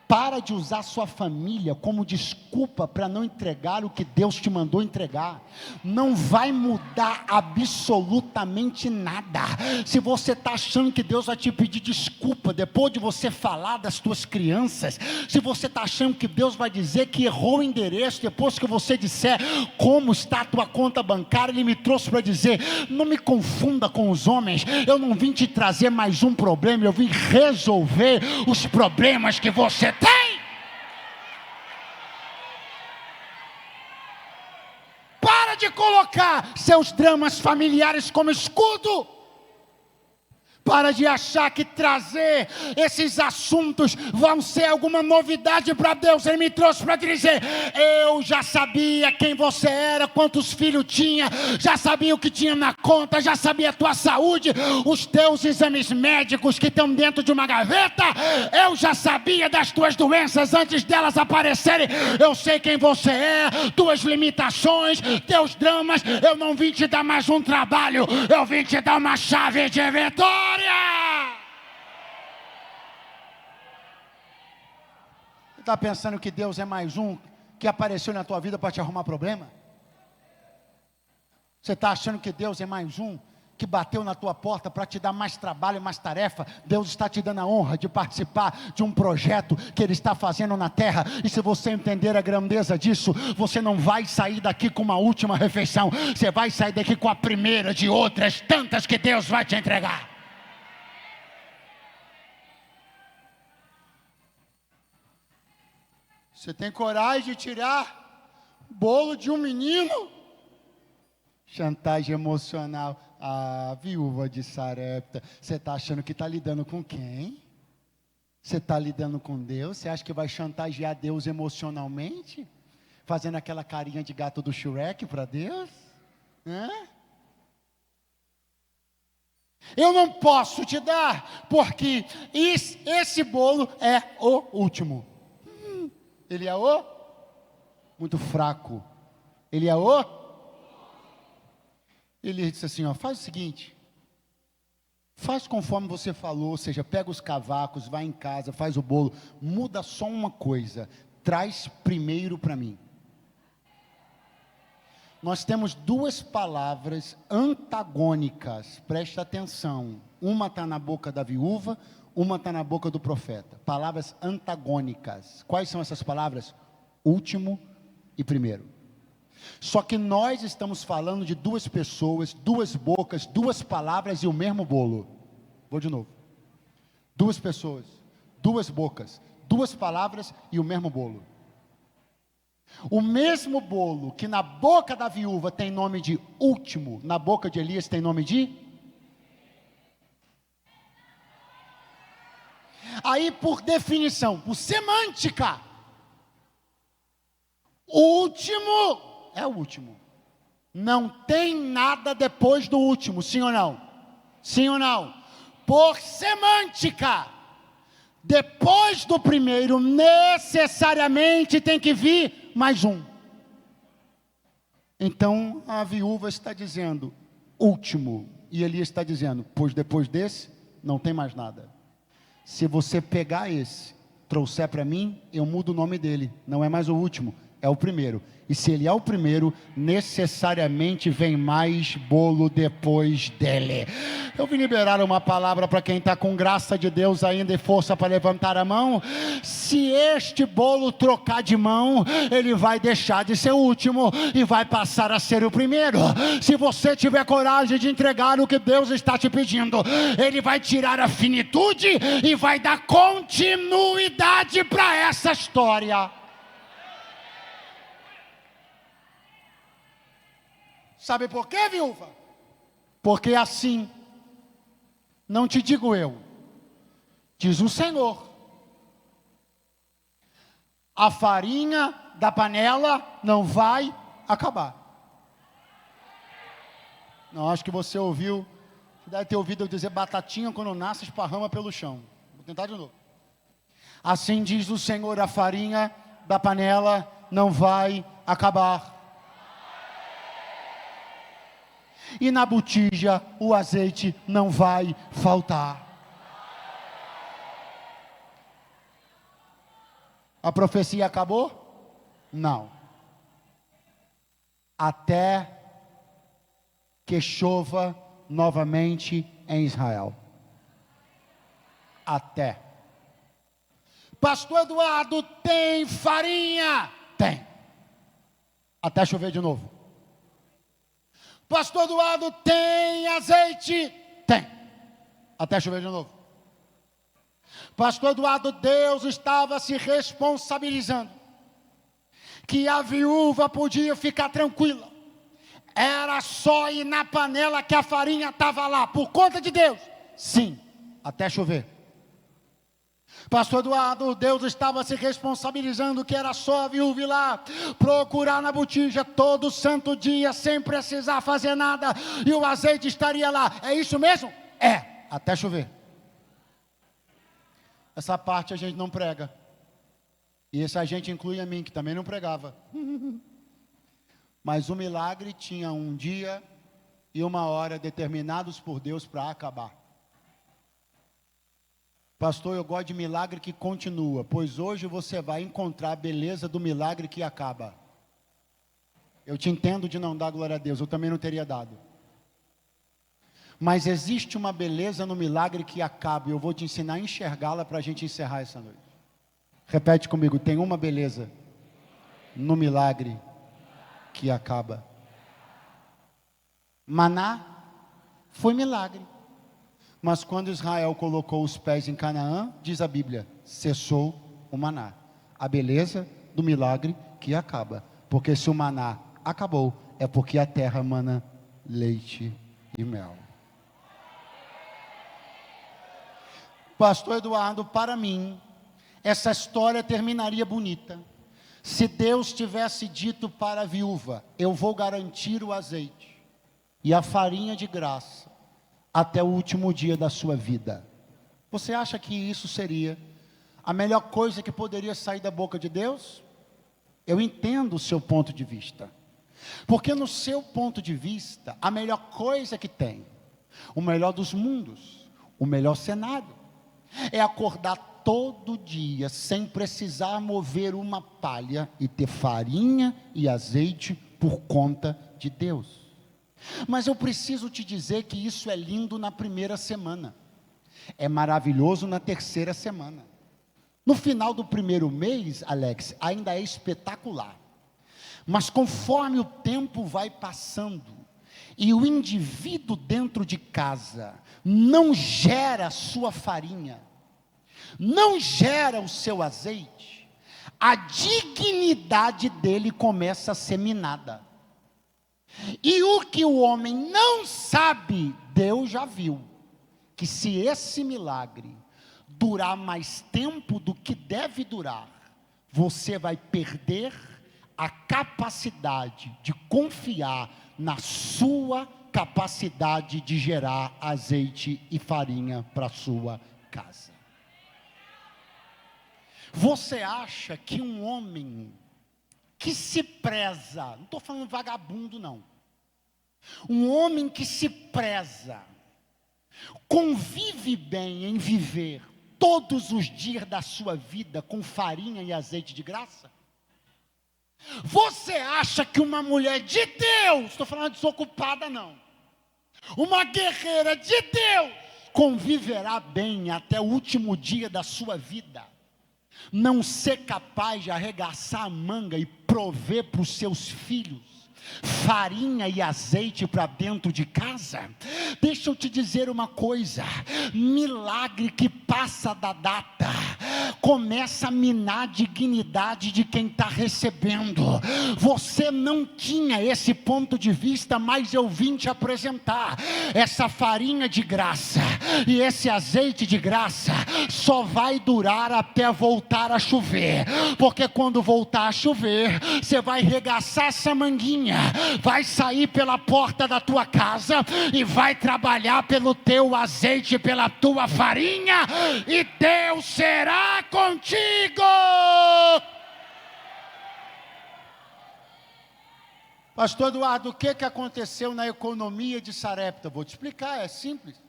Para de usar sua família como desculpa para não entregar o que Deus te mandou entregar. Não vai mudar absolutamente nada. Se você está achando que Deus vai te pedir desculpa depois de você falar das tuas crianças, se você está achando que Deus vai dizer que errou o endereço depois que você disser como está a tua conta bancária, Ele me trouxe para dizer, não me confunda com os homens. Eu não vim te trazer mais um problema, eu vim resolver os problemas que você tem. colocar seus dramas familiares como escudo. Para de achar que trazer esses assuntos vão ser alguma novidade para Deus. Ele me trouxe para te dizer: eu já sabia quem você era, quantos filhos tinha, já sabia o que tinha na conta, já sabia a tua saúde, os teus exames médicos que estão dentro de uma gaveta. Eu já sabia das tuas doenças antes delas aparecerem. Eu sei quem você é, tuas limitações, teus dramas. Eu não vim te dar mais um trabalho, eu vim te dar uma chave de vitória. Você está pensando que Deus é mais um que apareceu na tua vida para te arrumar problema? Você está achando que Deus é mais um que bateu na tua porta para te dar mais trabalho, mais tarefa? Deus está te dando a honra de participar de um projeto que Ele está fazendo na terra. E se você entender a grandeza disso, você não vai sair daqui com uma última refeição. Você vai sair daqui com a primeira de outras tantas que Deus vai te entregar. Você tem coragem de tirar bolo de um menino? Chantagem emocional. Ah, viúva de Sarepta, você está achando que está lidando com quem? Você está lidando com Deus? Você acha que vai chantagear Deus emocionalmente? Fazendo aquela carinha de gato do Shrek para Deus? Eu não posso te dar, porque esse bolo é o último. Ele é o muito fraco. Ele é o. Ele disse assim, ó, faz o seguinte. Faz conforme você falou, ou seja, pega os cavacos, vai em casa, faz o bolo. Muda só uma coisa. Traz primeiro para mim. Nós temos duas palavras antagônicas. Presta atenção. Uma está na boca da viúva, uma está na boca do profeta. Palavras antagônicas. Quais são essas palavras? Último e primeiro. Só que nós estamos falando de duas pessoas, duas bocas, duas palavras e o mesmo bolo. Vou de novo. Duas pessoas, duas bocas, duas palavras e o mesmo bolo. O mesmo bolo que na boca da viúva tem nome de último, na boca de Elias tem nome de... Aí, por definição, por semântica, o último é o último. Não tem nada depois do último, sim ou não? Sim ou não? Por semântica, depois do primeiro, necessariamente tem que vir mais um. Então, a viúva está dizendo, último. E Elias está dizendo, pois depois desse, não tem mais nada. Se você pegar esse, trouxer para mim, eu mudo o nome dele. Não é mais o último, é o primeiro. E se ele é o primeiro, necessariamente vem mais bolo depois dele. Eu vim liberar uma palavra para quem está com graça de Deus ainda e força para levantar a mão. Se este bolo trocar de mão, ele vai deixar de ser o último e vai passar a ser o primeiro. Se você tiver coragem de entregar o que Deus está te pedindo, Ele vai tirar a finitude e vai dar continuidade para essa história. Sabe por quê, viúva? Porque assim, não te digo eu, diz o Senhor, a farinha da panela não vai acabar. Não, acho que você ouviu, deve ter ouvido eu dizer batatinha quando nasce esparrama pelo chão. Vou tentar de novo. Assim diz o Senhor, a farinha da panela não vai acabar. E na botija o azeite não vai faltar. A profecia acabou? Não. Até que chova novamente em Israel. Até. Pastor Eduardo, tem farinha? Tem. Até chover de novo. Pastor Eduardo, tem azeite? Tem. Até chover de novo. Pastor Eduardo, Deus estava se responsabilizando que a viúva podia ficar tranquila. Era só ir na panela que a farinha estava lá, por conta de Deus. Sim, até chover. Pastor Eduardo, Deus estava se responsabilizando que era só a viúva ir lá, procurar na botija todo santo dia, sem precisar fazer nada, e o azeite estaria lá. É isso mesmo? É, até chover. Essa parte a gente não prega. E essa gente inclui a mim, que também não pregava. Mas o milagre tinha um dia e uma hora determinados por Deus para acabar. Pastor, eu gosto de milagre que continua, pois hoje você vai encontrar a beleza do milagre que acaba. Eu te entendo de não dar glória a Deus, eu também não teria dado. Mas existe uma beleza no milagre que acaba, e eu vou te ensinar a enxergá-la para a gente encerrar essa noite. Repete comigo, tem uma beleza no milagre que acaba. Maná foi milagre. Mas quando Israel colocou os pés em Canaã, diz a Bíblia, cessou o maná. A beleza do milagre que acaba. Porque se o maná acabou, é porque a terra mana leite e mel. Pastor Eduardo, para mim, essa história terminaria bonita. Se Deus tivesse dito para a viúva, eu vou garantir o azeite e a farinha de graça até o último dia da sua vida. Você acha que isso seria a melhor coisa que poderia sair da boca de Deus? Eu entendo o seu ponto de vista. Porque no seu ponto de vista, a melhor coisa que tem, o melhor dos mundos, o melhor cenário, é acordar todo dia, sem precisar mover uma palha e ter farinha e azeite por conta de Deus. Mas eu preciso te dizer que isso é lindo na primeira semana, é maravilhoso na terceira semana. No final do primeiro mês, Alex, ainda é espetacular. Mas conforme o tempo vai passando, e o indivíduo dentro de casa não gera a sua farinha, não gera o seu azeite, a dignidade dele começa a ser minada. E o que o homem não sabe, Deus já viu, que se esse milagre durar mais tempo do que deve durar, você vai perder a capacidade de confiar na sua capacidade de gerar azeite e farinha para a sua casa. Você acha que um homem que se preza, não estou falando vagabundo não, um homem que se preza, convive bem em viver todos os dias da sua vida com farinha e azeite de graça? Você acha que uma mulher de Deus, estou falando desocupada não, uma guerreira de Deus, conviverá bem até o último dia da sua vida, não ser capaz de arregaçar a manga e prover para os seus filhos farinha e azeite para dentro de casa? Deixa eu te dizer uma coisa, milagre que passa da data, começa a minar a dignidade de quem está recebendo. Você não tinha esse ponto de vista, mas eu vim te apresentar. Essa farinha de graça e esse azeite de graça só vai durar até voltar a chover, porque quando voltar a chover, você vai regaçar essa manguinha, vai sair pela porta da tua casa e vai trabalhar pelo teu azeite, pela tua farinha, e Deus será contigo. Pastor Eduardo, o que aconteceu na economia de Sarepta? Vou te explicar, é simples.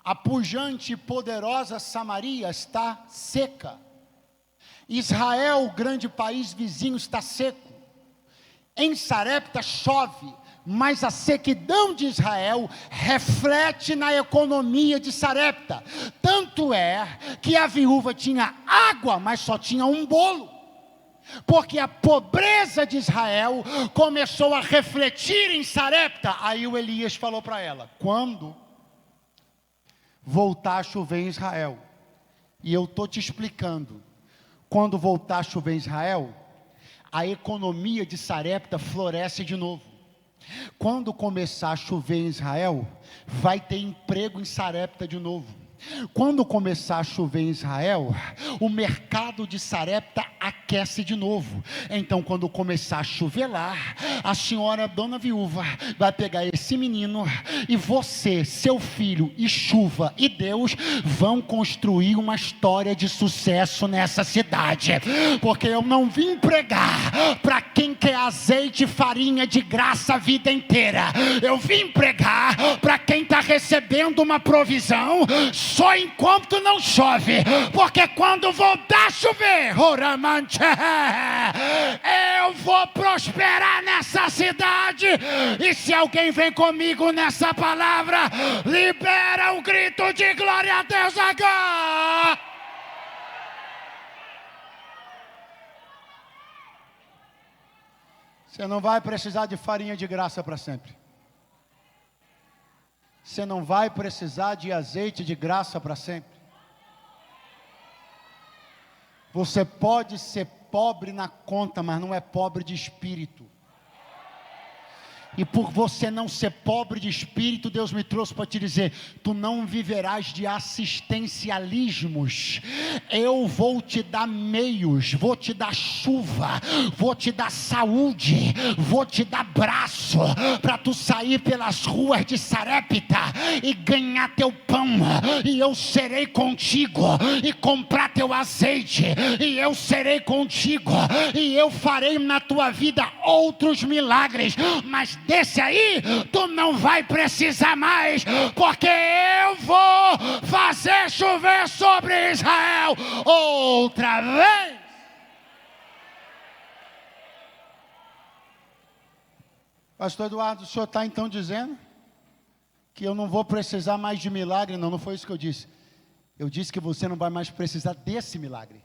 A pujante e poderosa Samaria está seca. Israel, o grande país vizinho, está seco. Em Sarepta chove, mas a sequidão de Israel reflete na economia de Sarepta. Tanto é que a viúva tinha água, mas só tinha um bolo. Porque a pobreza de Israel começou a refletir em Sarepta. Aí o Elias falou para ela: quando voltar a chover em Israel, e eu estou te explicando, quando voltar a chover em Israel, a economia de Sarepta floresce de novo. Quando começar a chover em Israel, vai ter emprego em Sarepta de novo. Quando começar a chover em Israel, o mercado de Sarepta aquece de novo. Então, quando começar a chover lá, a senhora dona viúva vai pegar esse menino, e você, seu filho, e Chuva e Deus vão construir uma história de sucesso nessa cidade. Porque eu não vim pregar para quem quer azeite e farinha de graça a vida inteira. Eu vim pregar para quem está recebendo uma provisão só enquanto não chove, porque quando voltar a chover, eu vou prosperar nessa cidade. E se alguém vem comigo nessa palavra, libera um grito de glória a Deus agora. Você não vai precisar de farinha de graça para sempre. Você não vai precisar de azeite de graça para sempre. Você pode ser pobre na conta, mas não é pobre de espírito. E por você não ser pobre de espírito, Deus me trouxe para te dizer: tu não viverás de assistencialismos. Eu vou te dar meios, vou te dar chuva, vou te dar saúde, vou te dar braço, para tu sair pelas ruas de Sarepta e ganhar teu pão. E eu serei contigo, e comprar teu azeite, e eu serei contigo, e eu farei na tua vida outros milagres. Mas desse aí, tu não vai precisar mais, porque eu vou fazer chover sobre Israel outra vez. Pastor Eduardo, o senhor está então dizendo que eu não vou precisar mais de milagre? Não, não foi isso que eu disse. Eu disse que você não vai mais precisar desse milagre.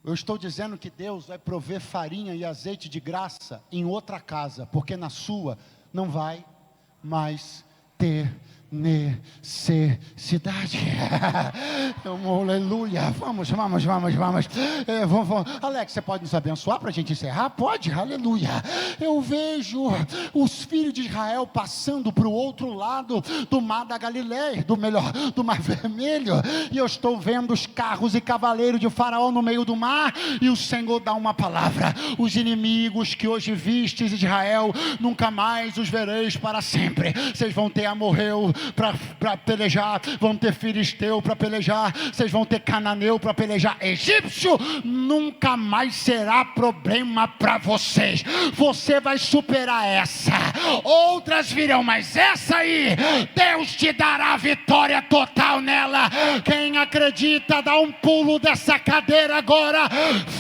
Eu estou dizendo que Deus vai prover farinha e azeite de graça em outra casa, porque na sua não vai mais ter necessidade. Aleluia. Vamos. Alex, você pode nos abençoar para a gente encerrar? Pode, aleluia. Eu vejo os filhos de Israel passando para o outro lado do mar da Galileia, do mar vermelho, e eu estou vendo os carros e cavaleiros de Faraó no meio do mar, e o Senhor dá uma palavra: os inimigos que hoje vistes Israel, nunca mais os vereis para sempre. Vocês vão ter amorreu para pelejar, vão ter filisteu para pelejar, vocês vão ter cananeu para pelejar. Egípcio nunca mais será problema para vocês. Você vai superar essa, outras virão, mas essa aí, Deus te dará vitória total nela. Quem acredita, dá um pulo dessa cadeira agora,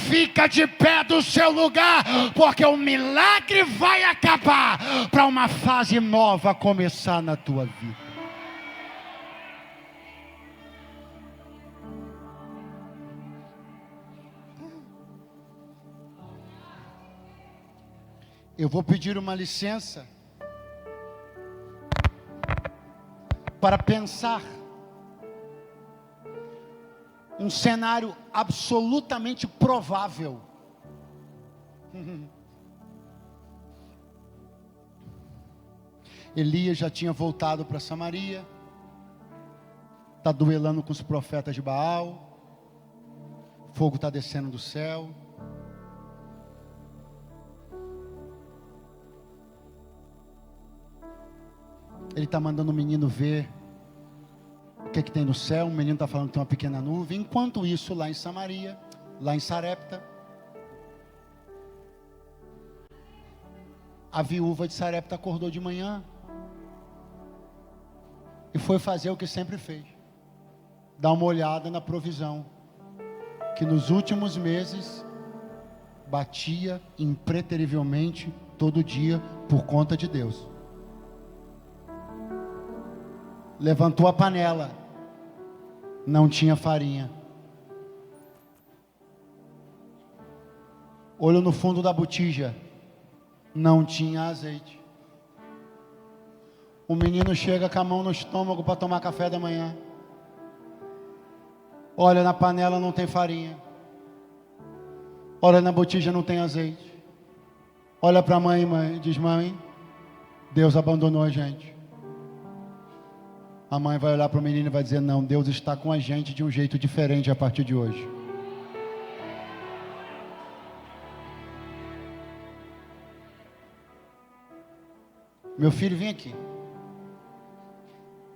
fica de pé do seu lugar, porque o milagre vai acabar para uma fase nova começar na tua vida. Eu vou pedir uma licença para pensar um cenário absolutamente provável. Elias já tinha voltado para Samaria, está duelando com os profetas de Baal, fogo está descendo do céu. Ele está mandando o menino ver o que tem no céu. O menino está falando que tem uma pequena nuvem. Enquanto isso, lá em Samaria, lá em Sarepta, a viúva de Sarepta acordou de manhã e foi fazer o que sempre fez: dar uma olhada na provisão que nos últimos meses batia impreterivelmente todo dia por conta de Deus. Levantou a panela, não tinha farinha. Olhou no fundo da botija, não tinha azeite. O menino chega com a mão no estômago para tomar café da manhã. Olha na panela, não tem farinha. Olha na botija, não tem azeite. Olha para a mãe, mãe, diz: mãe, Deus abandonou a gente. A mãe vai olhar para o menino e vai dizer: não, Deus está com a gente de um jeito diferente a partir de hoje. Meu filho, vem aqui.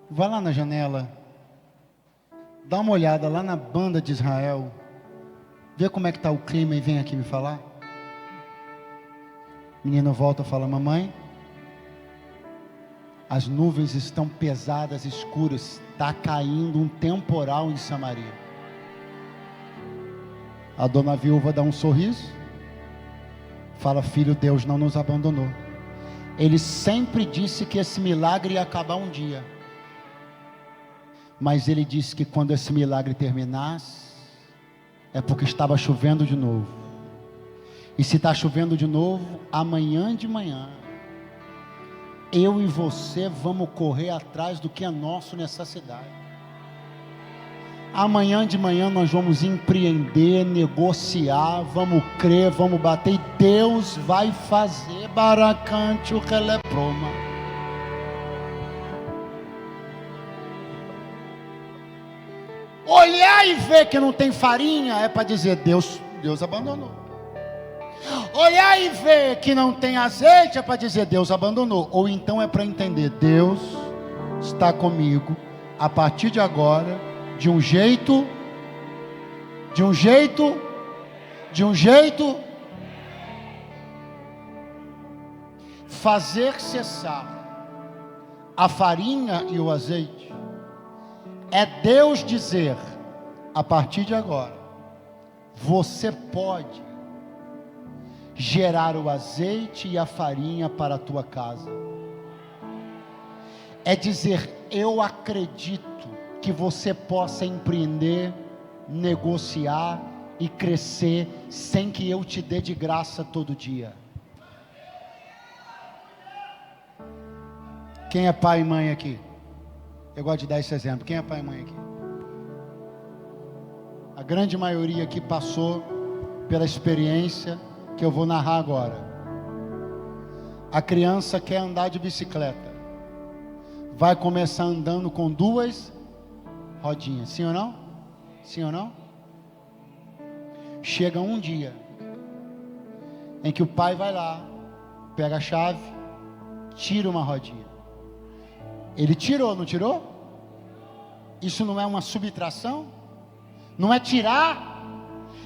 Vai lá na janela. Dá uma olhada lá na banda de Israel. Vê como é que está o clima e vem aqui me falar. O menino volta e fala: mamãe, as nuvens estão pesadas, escuras. Está caindo um temporal em Samaria. A dona viúva dá um sorriso. Fala: filho, Deus não nos abandonou. Ele sempre disse que esse milagre ia acabar um dia. Mas ele disse que quando esse milagre terminasse, é porque estava chovendo de novo. E se está chovendo de novo, amanhã de manhã, eu e você vamos correr atrás do que é nosso nessa cidade. Amanhã de manhã nós vamos empreender, negociar, vamos crer, vamos bater, e Deus vai fazer baracante o releproma. Olhar e ver que não tem farinha é para dizer: Deus abandonou. Olhar e ver que não tem azeite é para dizer: Deus abandonou. Ou então é para entender: Deus está comigo a partir de agora, de um jeito, fazer cessar a farinha e o azeite. É Deus dizer: a partir de agora, você pode gerar o azeite e a farinha para a tua casa. É dizer: eu acredito que você possa empreender, negociar e crescer sem que eu te dê de graça todo dia. Quem é pai e mãe aqui? Eu gosto de dar esse exemplo. Quem é pai e mãe aqui? A grande maioria aqui passou pela experiência que eu vou narrar agora. A criança quer andar de bicicleta, vai começar andando com 2 rodinhas, sim ou não? Sim ou não? Chega um dia em que o pai vai lá, pega a chave, tira uma rodinha. Ele tirou, não tirou? Isso não é uma subtração? Não é tirar?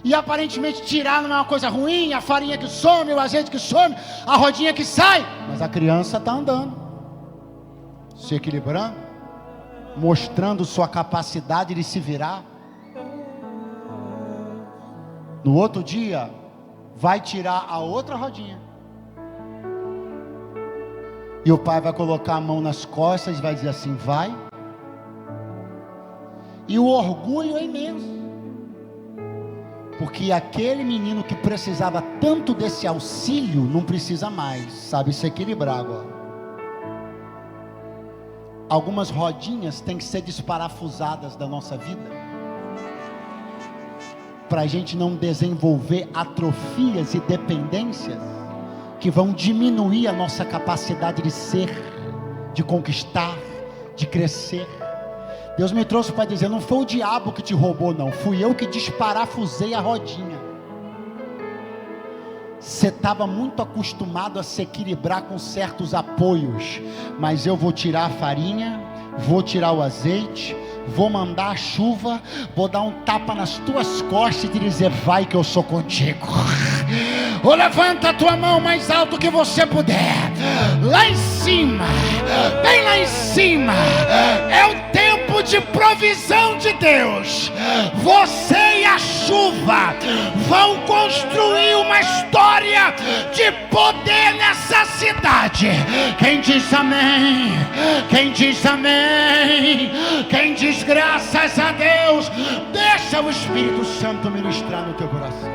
E aparentemente tirar não é uma coisa ruim, a farinha que some, o azeite que some, a rodinha que sai. Mas a criança está andando, se equilibrando, mostrando sua capacidade de se virar. No outro dia, vai tirar a outra rodinha. E o pai vai colocar a mão nas costas e vai dizer assim: vai. E o orgulho é imenso, porque aquele menino que precisava tanto desse auxílio, não precisa mais, sabe se equilibrar agora. Algumas rodinhas têm que ser desparafusadas da nossa vida, para a gente não desenvolver atrofias e dependências que vão diminuir a nossa capacidade de ser, de conquistar, de crescer. Deus me trouxe para dizer: não foi o diabo que te roubou, não, fui eu que desparafusei a rodinha. Você estava muito acostumado a se equilibrar com certos apoios, mas eu vou tirar a farinha, vou tirar o azeite, vou mandar a chuva, vou dar um tapa nas tuas costas e te dizer: vai que eu sou contigo. Ou levanta a tua mão mais alto que você puder, lá em cima, bem lá em cima. É o tempo de provisão de Deus. Você e a chuva vão construir uma história de poder nessa cidade. Quem diz amém? Quem diz amém? Quem diz graças a Deus? Deixa o Espírito Santo ministrar no teu coração.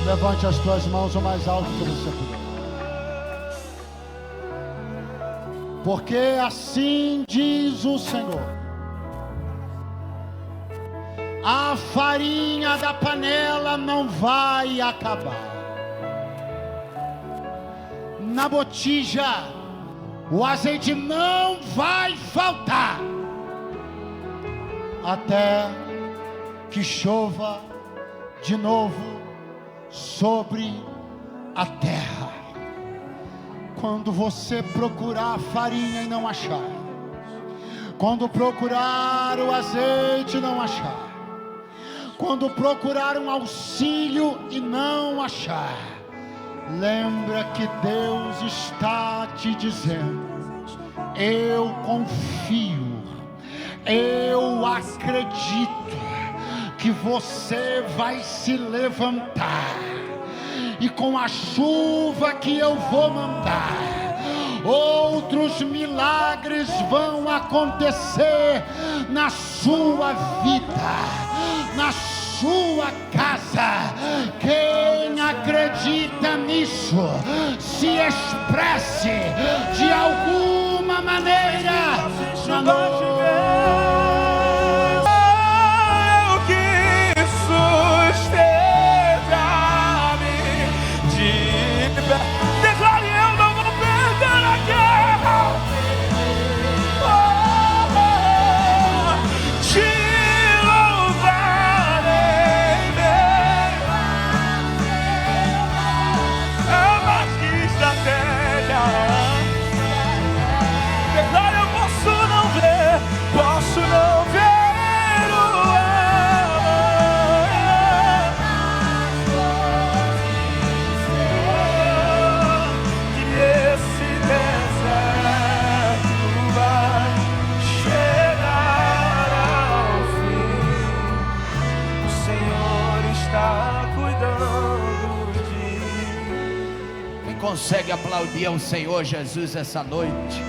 Levante as tuas mãos o mais alto que você puder. Porque assim diz o Senhor: a farinha da panela não vai acabar. Na botija, o azeite não vai faltar, até que chova de novo sobre a terra. Quando você procurar a farinha e não achar, quando procurar o azeite e não achar, quando procurar um auxílio e não achar, lembra que Deus está te dizendo: eu confio, eu acredito que você vai se levantar, e com a chuva que eu vou mandar, outros milagres vão acontecer na sua vida, na sua casa. Quem acredita nisso, se expresse de alguma maneira na noite. Consegue aplaudir ao Senhor Jesus essa noite?